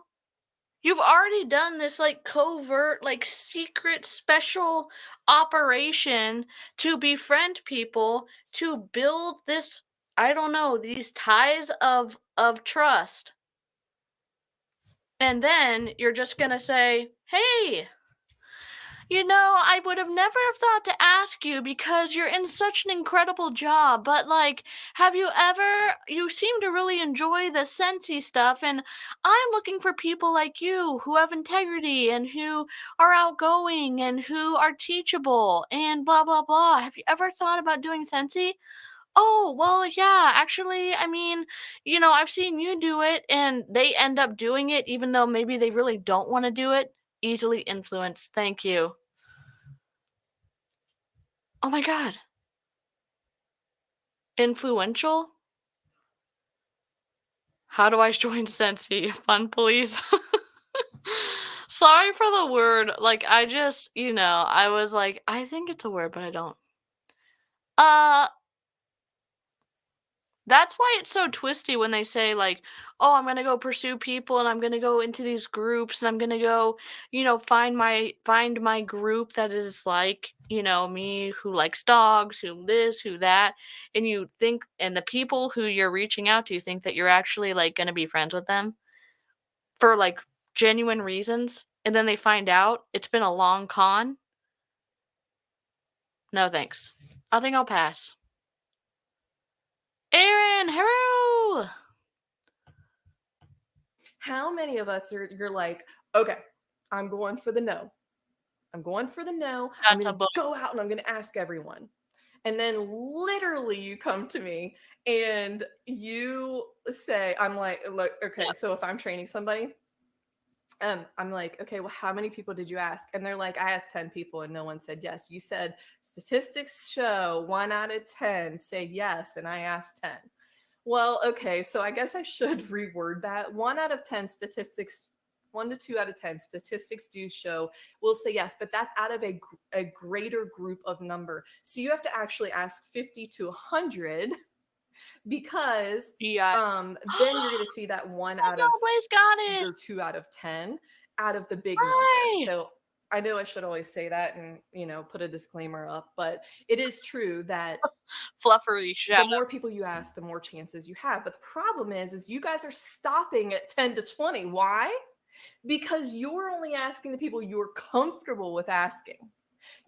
You've already done this like covert, like secret special operation to befriend people, to build this, I don't know, these ties of trust. And then you're just going to say, hey, I would have never have thought to ask you because you're in such an incredible job, but like, you seem to really enjoy the Scentsy stuff, and I'm looking for people like you who have integrity and who are outgoing and who are teachable and blah, blah, blah. Have you ever thought about doing Scentsy? Oh, well, yeah, actually, I mean, I've seen you do it, and they end up doing it even though maybe they really don't want to do it. Easily influenced. Thank you. Oh my God. Influential? How do I join Scentsy? Fun, please. Sorry for the word. Like, I just, I was like, I think it's a word, but I don't. That's why it's so twisty when they say, like, oh, I'm going to go pursue people and I'm going to go into these groups and I'm going to go, find my group that is like, me, who likes dogs, who this, who that. And you think, and the people who you're reaching out to think that you're actually like going to be friends with them for like genuine reasons. And then they find out it's been a long con. No, thanks. I think I'll pass. Aaron, hello. How many of us you're like, okay, I'm going for the no. I'm going for the no. I'm going to go out and I'm going to ask everyone. And then literally you come to me and you say, I'm like, look, okay, so if I'm training somebody, I'm like, okay, well, how many people did you ask? And they're like, I asked 10 people and no one said yes. You said statistics show 1 out of 10 say yes, and I asked 10. Well, okay, so I guess I should reword that. 1 out of 10 statistics 1 to 2 out of 10, statistics do show, will say yes, but that's out of a greater group of number. So you have to actually ask 50 to 100 because then you're going to see that 1 out of got or 2 out of 10 out of the big Right. number. So I know I should always say that and, you know, put a disclaimer up, but it is true that Fluffery the more people you ask, the more chances you have. But the problem is you guys are stopping at 10 to 20. Why? Because you're only asking the people you're comfortable with asking.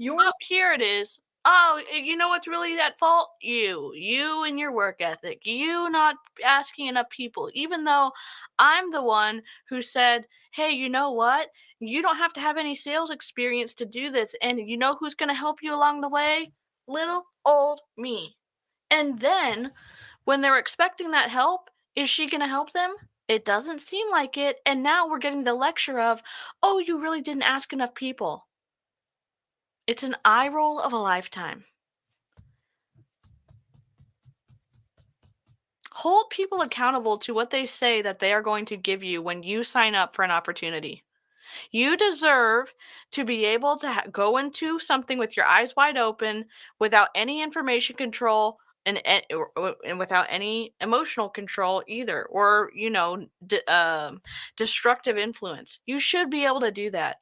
Oh, here it is. Oh, you know what's really at fault? You and your work ethic. You not asking enough people. Even though I'm the one who said, hey, you know what? You don't have to have any sales experience to do this. And you know who's going to help you along the way? Little old me. And then when they're expecting that help, is she going to help them? It doesn't seem like it. And now we're getting the lecture of, oh, you really didn't ask enough people. It's an eye roll of a lifetime. Hold people accountable to what they say that they are going to give you when you sign up for an opportunity. You deserve to be able to go into something with your eyes wide open without any information control and without any emotional control either, or, you know, destructive influence. You should be able to do that.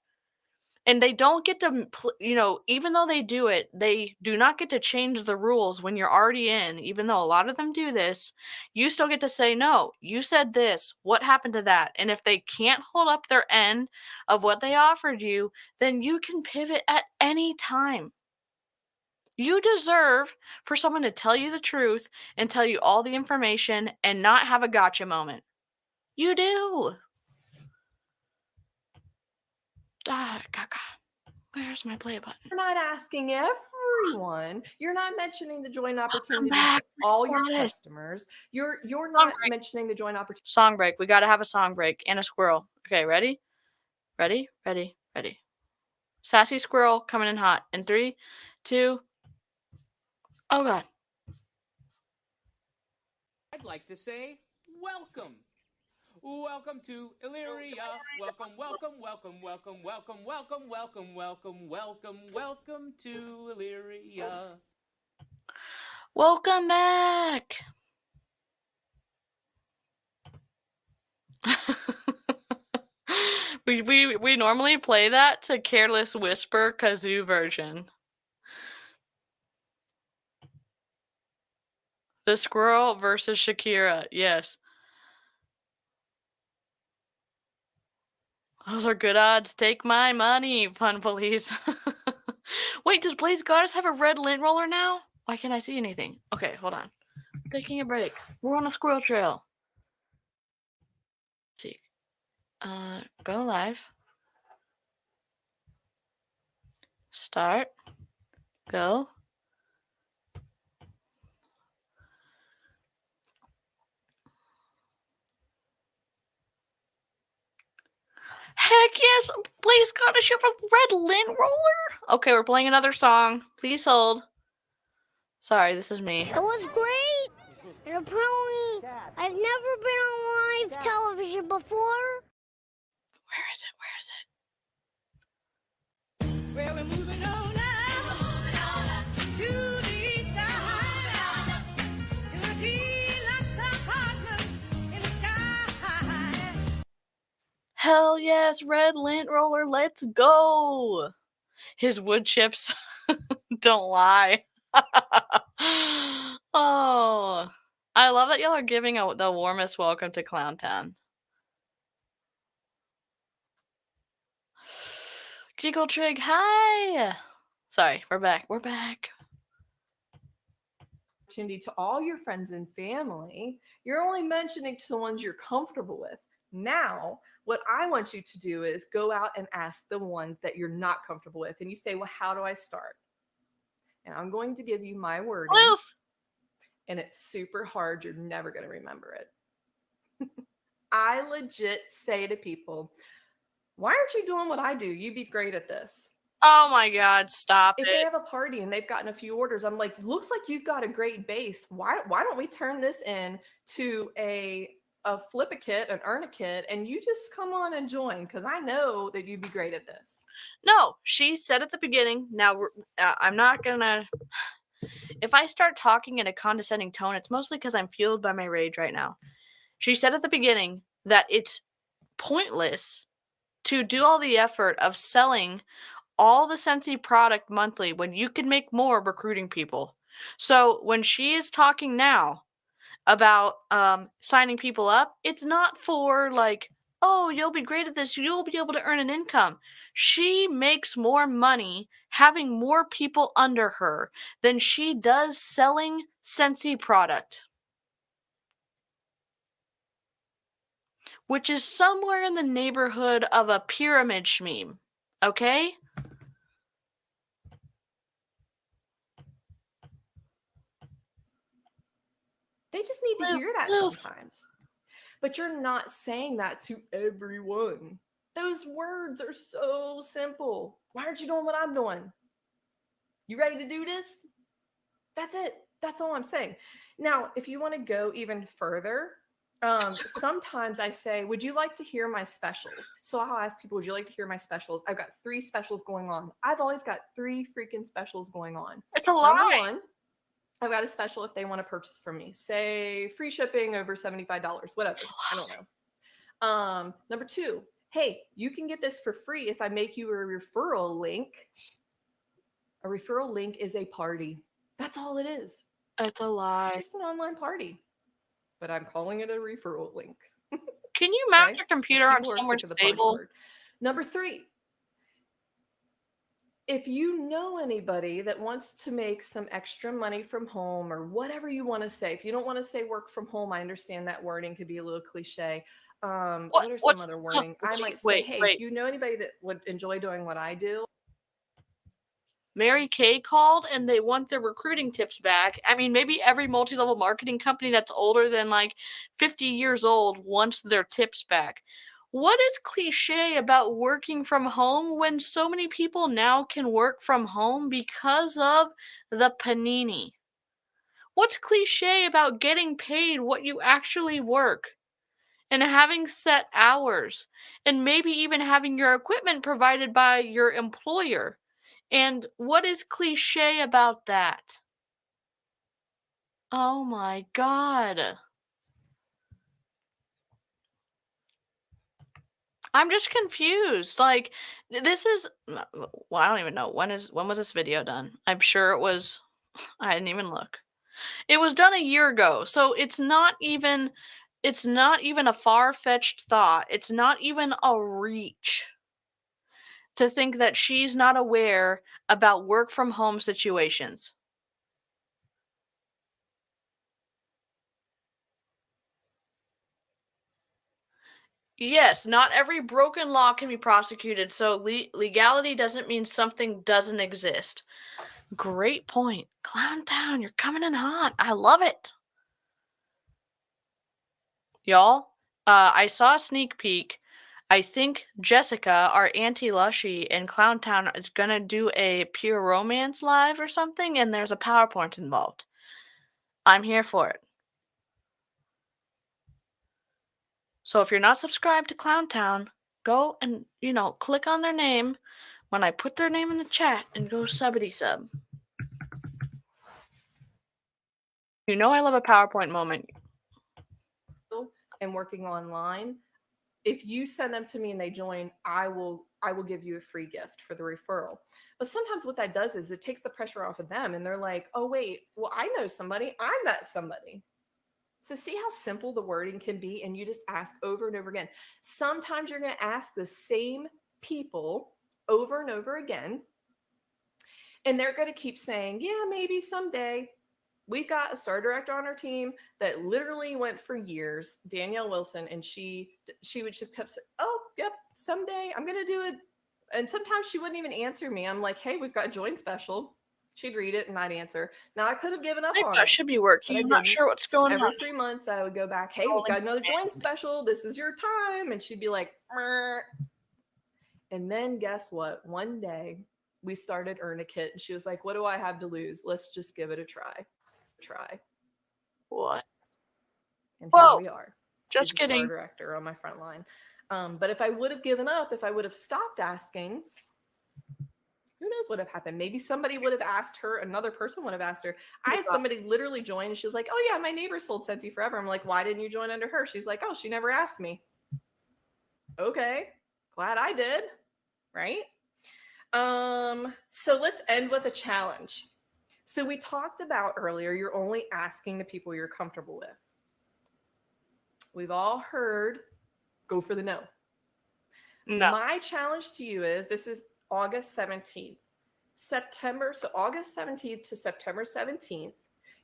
And they don't get to, you know, even though they do it, they do not get to change the rules when you're already in, even though a lot of them do this. You still get to say, no, you said this. What happened to that? And if they can't hold up their end of what they offered you, then you can pivot at any time. You deserve for someone to tell you the truth and tell you all the information and not have a gotcha moment. You do. Where's my play button? You're not asking everyone. You're not mentioning the joint opportunity to all your customers. You're not mentioning the joint opportunity. Song break. We got to have a song break and a squirrel. Okay, ready? Ready? Ready? Ready. Sassy squirrel coming in hot. In 3, 2. Oh, God. I'd like to say welcome. Welcome to Illyria. Welcome, welcome, welcome, welcome, welcome, welcome, welcome, welcome, welcome, welcome to Illyria. Welcome back. we normally play that to Careless Whisper kazoo version. The squirrel versus Shakira. Yes. Those are good odds. Take my money, Fun Police. Wait, does Blaze Goddess have a red lint roller now? Why can't I see anything? Okay, hold on. Taking a break. We're on a squirrel trail. Let's see. Go live. Start. Go. Heck yes! Blaze Goddess, you have a red lint roller? Okay, we're playing another song. Please hold. Sorry, this is me. It was great. And apparently, I've never been on live television before. Where is it? Well, we're moving on now to the east side, to a deluxe apartment in the sky. Hell yes, red lint roller, let's go. His wood chips don't lie. Oh, I love that y'all are giving the warmest welcome to Clowntown. Giggle Trig, hi. Sorry, we're back. We're back. Opportunity to all your friends and family. You're only mentioning to the ones you're comfortable with. Now, what I want you to do is go out and ask the ones that you're not comfortable with. And you say, well, how do I start? And I'm going to give you my wording. Oof. And it's super hard. You're never going to remember it. I legit say to people, why aren't you doing what I do? You'd be great at this. Oh my God, stop If it. they have a party and they've gotten a few orders, I'm like, looks like you've got a great base. Why don't we turn this in to a flip a kit, an earn a kit, and you just come on and join because I know that you'd be great at this. No, she said at the beginning. Now, I'm not gonna. If I start talking in a condescending tone, it's mostly because I'm fueled by my rage right now. She said at the beginning that it's pointless to do all the effort of selling all the Scentsy product monthly when you can make more recruiting people. So when she is talking now about signing people up, it's not for like, oh, you'll be great at this, you'll be able to earn an income. She makes more money having more people under her than she does selling Scentsy product, which is somewhere in the neighborhood of a pyramid scheme. Okay? They just need to hear that sometimes. But you're not saying that to everyone. Those words are so simple. Why aren't you doing what I'm doing? You ready to do this? That's it. That's all I'm saying. Now, if you want to go even further, sometimes I say, would you like to hear my specials? So I'll ask people, would you like to hear my specials? I've got 3 specials going on. I've always got 3 freaking specials going on. It's a Number lie. 1, I've got a special if they want to purchase from me. Say free shipping over $75, whatever. I don't know. Number 2, hey, you can get this for free if I make you a referral link. A referral link is a party. That's all it is. It's a lie. It's just an online party. But I'm calling it a referral link. Can you mount Okay? your computer on People are somewhere sick of the party stable? word. Number 3, if you know anybody that wants to make some extra money from home or whatever you want to say, if you don't want to say work from home, I understand that wording could be a little cliche. What are some other wording? I might say, hey, if you know anybody that would enjoy doing what I do. Mary Kay called and they want their recruiting tips back. I mean, maybe every multi-level marketing company that's older than like 50 years old wants their tips back. What is cliche about working from home when so many people now can work from home because of the panini? What's cliche about getting paid what you actually work and having set hours and maybe even having your equipment provided by your employer? And what is cliche about that? Oh my God. I'm just confused. Like, this is, well, I don't even know. When was this video done? I'm sure it was, I didn't even look. It was done a year ago. So it's not even a far-fetched thought. It's not even a reach to think that she's not aware about work from home situations. Yes, not every broken law can be prosecuted, so legality doesn't mean something doesn't exist. Great point. Clown Town, you're coming in hot. I love it. Y'all, I saw a sneak peek. I think Jessica, our Auntie Lushy in Clown Town, is going to do a pure romance live or something, and there's a PowerPoint involved. I'm here for it. So if you're not subscribed to Clown Town, go and, click on their name when I put their name in the chat and go subbity sub. You know I love a PowerPoint moment. And working online, if you send them to me and they join, I will give you a free gift for the referral. But sometimes what that does is it takes the pressure off of them and they're like, oh wait, well, I know somebody, I'm that somebody. So see how simple the wording can be, and you just ask over and over again. Sometimes you're going to ask the same people over and over again, and they're going to keep saying, yeah, maybe someday. We've got a star director on our team that literally went for years, Danielle Wilson, and she would just kept saying, oh, yep, someday I'm going to do it. And sometimes she wouldn't even answer me. I'm like, hey, we've got a join special. She'd read it and I'd answer. Now I could have given up on it. That should be working. I'm not sure what's going on. Every 3 months I would go back, hey, we've got another join special. This is your time. And she'd be like, meh. And then guess what? One day we started Earn a Kit and she was like, what do I have to lose? Let's just give it a try. What? And here we are. Just She's the kidding. star director on my front line. But if I would have given up, if I would have stopped asking, who knows what would have happened? Maybe somebody would have asked her, another person would have asked her. I had somebody literally join and she was like, oh yeah, my neighbor sold Scentsy forever. I'm like, why didn't you join under her? She's like, oh, she never asked me. Okay, glad I did, right? So let's end with a challenge. So we talked about earlier, you're only asking the people you're comfortable with. We've all heard, go for the no. No. My challenge to you is, this is August 17th. So August 17th to September 17th,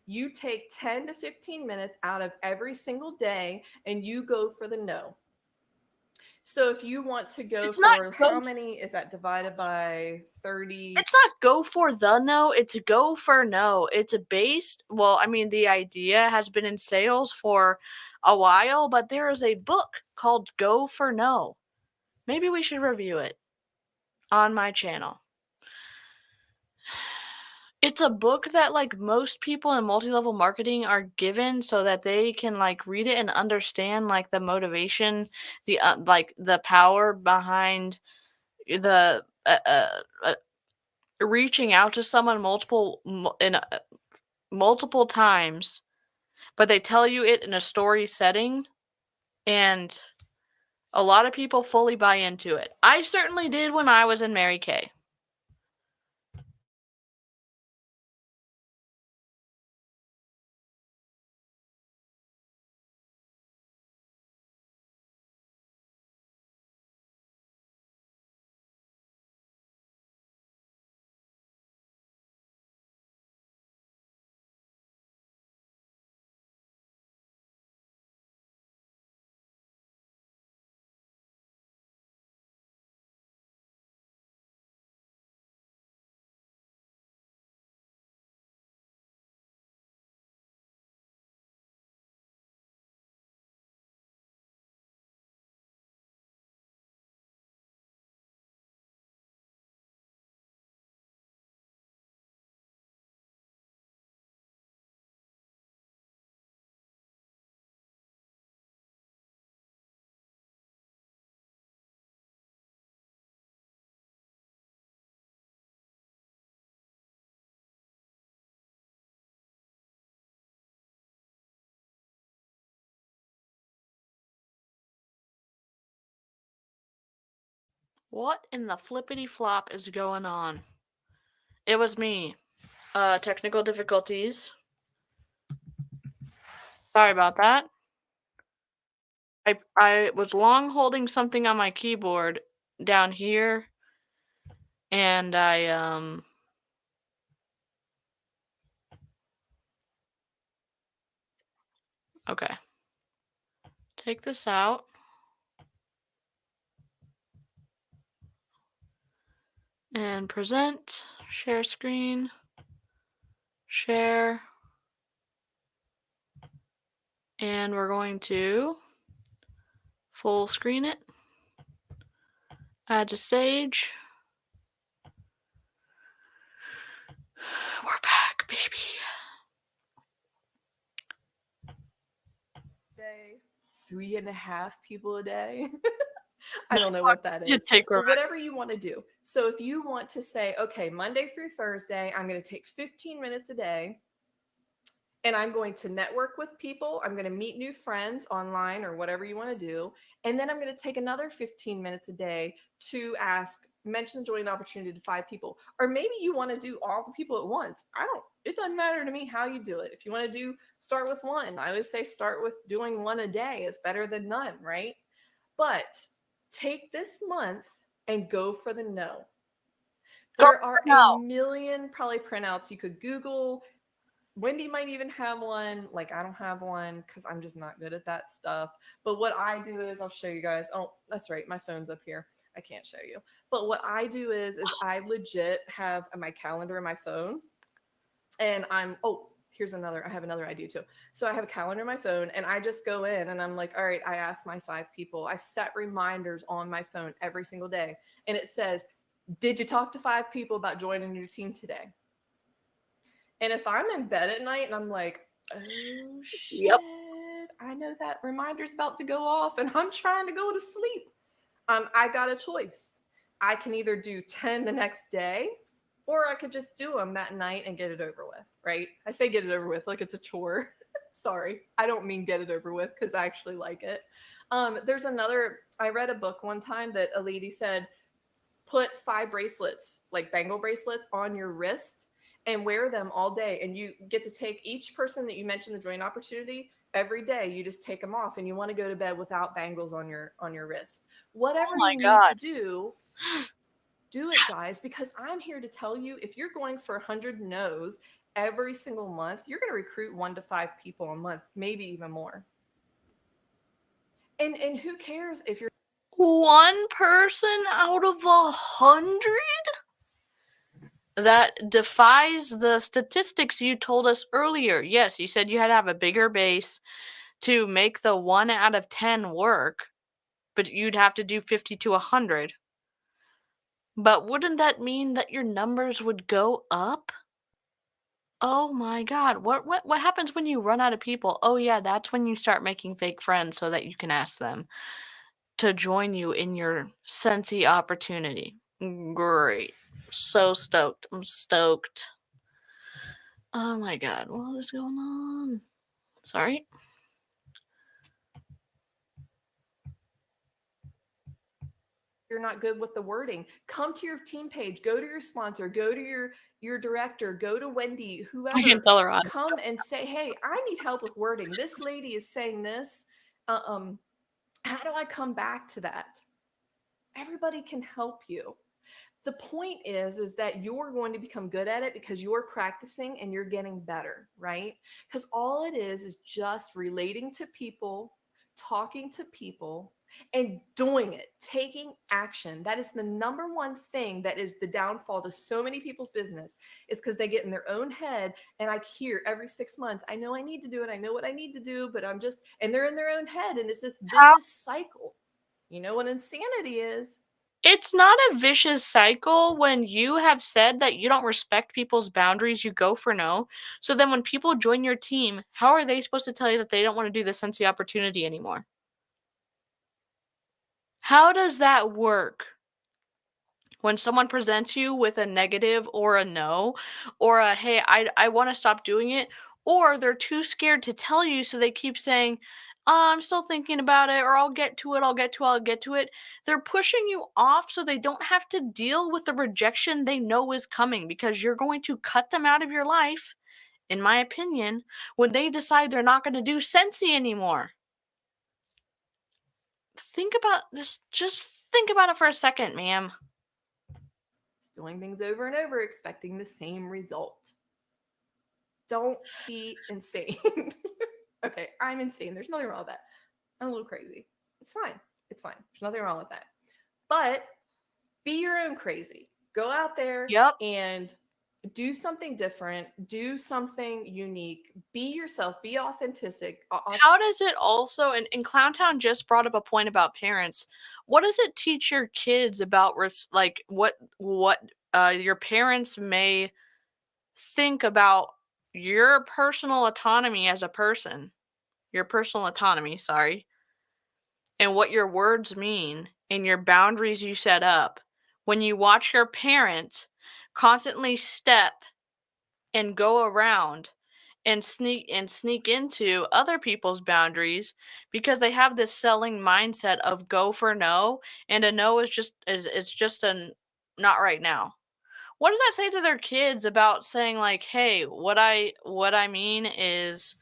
you take 10 to 15 minutes out of every single day and you go for the no. So if you want to go It's not for, go how many is that divided by 30? It's not go for the no, it's go for no. It's based, well, I mean, the idea has been in sales for a while, but there is a book called Go for No. Maybe we should review it on my channel. It's a book that like most people in multi-level marketing are given so that they can like read it and understand like the motivation, the like the power behind the reaching out to someone multiple times, but they tell you it in a story setting, and a lot of people fully buy into it. I certainly did when I was in Mary Kay. What in the flippity flop is going on? It was me. Technical difficulties. Sorry about that. I was long holding something on my keyboard down here, and okay. Take this out. And present, share screen, share, and we're going to full screen it, add to stage. We're back, baby. Day, 3.5 people a day. I don't know what that is. Take But whatever you want to do. So if you want to say, okay, Monday through Thursday, I'm going to take 15 minutes a day and I'm going to network with people. I'm going to meet new friends online or whatever you want to do. And then I'm going to take another 15 minutes a day to mention the joint opportunity to 5 people. Or maybe you want to do all the people at once. It doesn't matter to me how you do it. If you want to start with 1. I always say start with doing 1 a day. It's better than none, right? But take this month and go for the no. There are a million probably printouts you could Google. Wendy might even have one. Like, I don't have one because I'm just not good at that stuff. But what I do is, I'll show you guys. Oh, that's right. My phone's up here. I can't show you. But what I do is I legit have my calendar in my phone. And I have another idea too. So I have a calendar in my phone and I just go in and I'm like, all right, I asked my 5 people. I set reminders on my phone every single day. And it says, did you talk to 5 people about joining your team today? And if I'm in bed at night and I'm like, oh shit, I know that reminder's about to go off and I'm trying to go to sleep. I got a choice. I can either do 10 the next day, or I could just do them that night and get it over with, right? I say get it over with like it's a chore. Sorry, I don't mean get it over with because I actually like it. There's another, I read a book one time that a lady said, put 5 bracelets, like bangle bracelets, on your wrist and wear them all day. And you get to take each person that you mentioned the joint opportunity every day. You just take them off, and you want to go to bed without bangles on your wrist. Whatever my you need God. to do it, guys, because I'm here to tell you, if you're going for 100 no's every single month, you're going to recruit 1 to 5 people a month, maybe even more. And who cares if you're One person out of 100? That defies the statistics you told us earlier. Yes, you said you had to have a bigger base to make the 1 out of 10 work, but you'd have to do 50 to 100. But wouldn't that mean that your numbers would go up? Oh my God. What happens when you run out of people? Oh yeah, that's when you start making fake friends so that you can ask them to join you in your Scentsy opportunity. Great. So stoked. I'm stoked. Oh my God. What is going on? Sorry. not good with the wording, come to your team page, go to your sponsor, go to your director, go to Wendy, whoever. I can tell her on. Come and say, hey, I need help with wording. This lady is saying this. How do I come back to that? Everybody can help you. The point is that you're going to become good at it because you're practicing and you're getting better, right? Because all it is just relating to people, talking to people, and doing it, taking action. That is the number one thing that is the downfall to so many people's business. It's because they get in their own head, and I hear every 6 months, I know I need to do it, I know what I need to do, but I'm just, and they're in their own head, and it's this vicious cycle. You know what insanity is? It's not a vicious cycle when you have said that you don't respect people's boundaries, you go for no. So then when people join your team, how are they supposed to tell you that they don't want to do the Scentsy opportunity anymore? How does that work? When someone presents you with a negative or a no, or a, hey, I want to stop doing it, or they're too scared to tell you, so they keep saying, I'm still thinking about it, or I'll get to it. They're pushing you off so they don't have to deal with the rejection they know is coming, because you're going to cut them out of your life, in my opinion, when they decide they're not going to do Scentsy anymore. Think about this. Just think about it for a second, ma'am. Doing things over and over, expecting the same result. Don't be insane. Okay, I'm insane. There's nothing wrong with that. I'm a little crazy. It's fine. It's fine. There's nothing wrong with that. But be your own crazy. Go out there and do something different. Do something unique. Be yourself. Be authentic. How does it also, and Clowntown just brought up a point about parents. What does it teach your kids about, like, what your parents may think about your personal autonomy as a person? Your personal autonomy, sorry. And what your words mean and your boundaries you set up. When you watch your parents constantly step and go around and sneak into other people's boundaries because they have this selling mindset of go for no, and a no is just a not right now. What does that say to their kids about saying, like, hey, what I mean is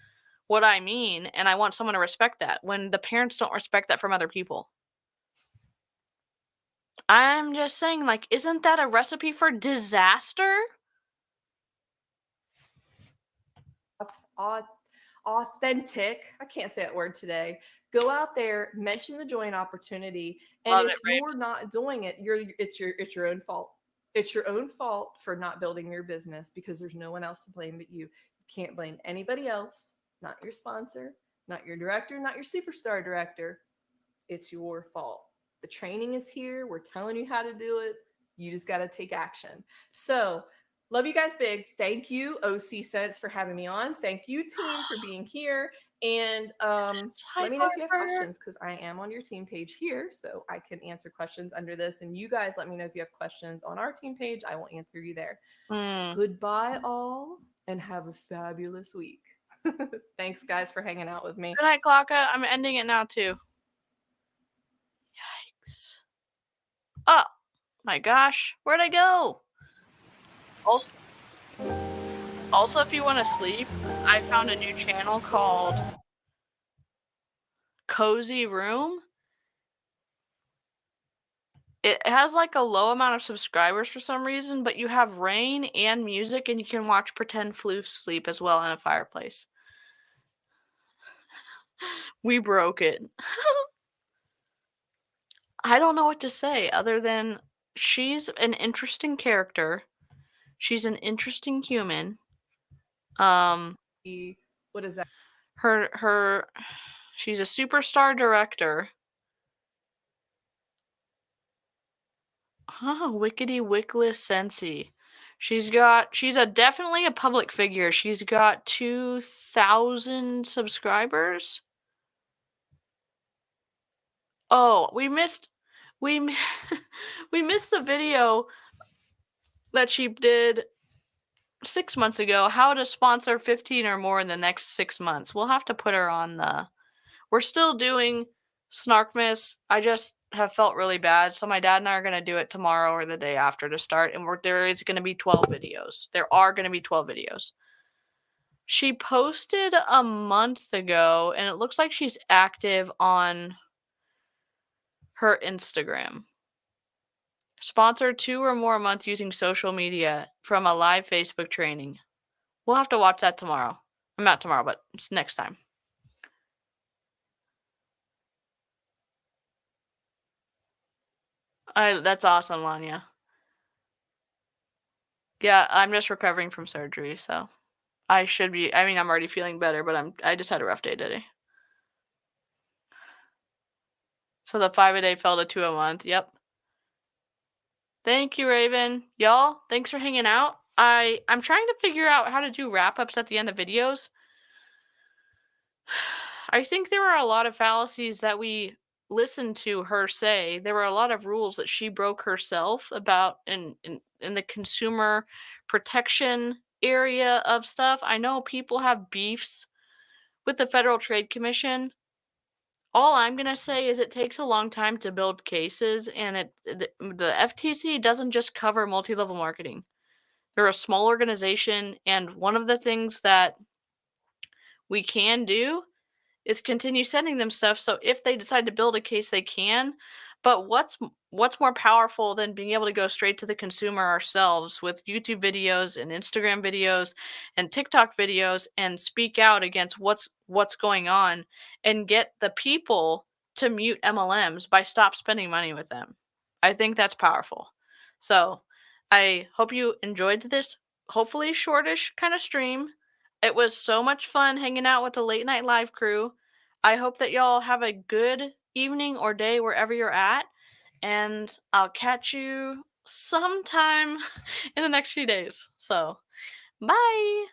what I mean, and I want someone to respect that, when the parents don't respect that from other people? I'm just saying, like, isn't that a recipe for disaster? Authentic. I can't say that word today. Go out there, mention the joint opportunity, and Love if it, you're not doing it, it's your own fault. It's your own fault for not building your business, because there's no one else to blame but you. You can't blame anybody else, not your sponsor, not your director, not your superstar director. It's your fault. The training is here. We're telling you how to do it. You just got to take action. So, love you guys big. Thank you, OC Sense, for having me on. Thank you, team, for being here. And Hi, let me know if you have Harper. questions, because I am on your team page here, so I can answer questions under this. And you guys let me know if you have questions on our team page. I will answer you there. Goodbye, all, and have a fabulous week. Thanks, guys, for hanging out with me. Good night, 𝐔𝐒𝐄. I'm ending it now, too. Yikes. Oh, my gosh. Where'd I go? Also, if you want to sleep, I found a new channel called Cozy Room. It has like a low amount of subscribers for some reason, but you have rain and music, and you can watch pretend floof sleep as well in a fireplace. We broke it. I don't know what to say other than she's an interesting character. She's an interesting human. What is that? She's a superstar director. 𝐔𝐒𝐄𝐒 Scentsy. She's definitely a public figure. She's got 2,000 subscribers. Oh, we missed the video that she did 6 months ago, how to sponsor 15 or more in the next 6 months. We'll have to put her on we're still doing Snarkmas. I just have felt really bad, so my dad and I are going to do it tomorrow or the day after to start, and there is going to be 12 videos. There are going to be 12 videos. She posted a month ago, and it looks like she's active on her Instagram. Sponsor 2 or more a month using social media from a live Facebook training. We'll have to watch that tomorrow. Not tomorrow, but it's next time. That's awesome, Lanya. Yeah, I'm just recovering from surgery, so I should be. I mean, I'm already feeling better, but I just had a rough day today. So the 5 a day fell to 2 a month. Yep. Thank you, Raven. Y'all, thanks for hanging out. I'm trying to figure out how to do wrap-ups at the end of videos. I think there are a lot of fallacies that we listened to her say. There were a lot of rules that she broke herself about in the consumer protection area of stuff. I know people have beefs with the Federal Trade Commission. All I'm going to say is it takes a long time to build cases, and the FTC doesn't just cover multi-level marketing. They're a small organization, and one of the things that we can do is continue sending them stuff, so if they decide to build a case, they can. But what's more powerful than being able to go straight to the consumer ourselves with YouTube videos and Instagram videos and TikTok videos and speak out against what's going on and get the people to mute MLMs by stop spending money with them? I think that's powerful. So I hope you enjoyed this, hopefully shortish kind of stream. It was so much fun hanging out with the late night live crew. I hope that y'all have a good evening or day wherever you're at, and I'll catch you sometime in the next few days. So, bye!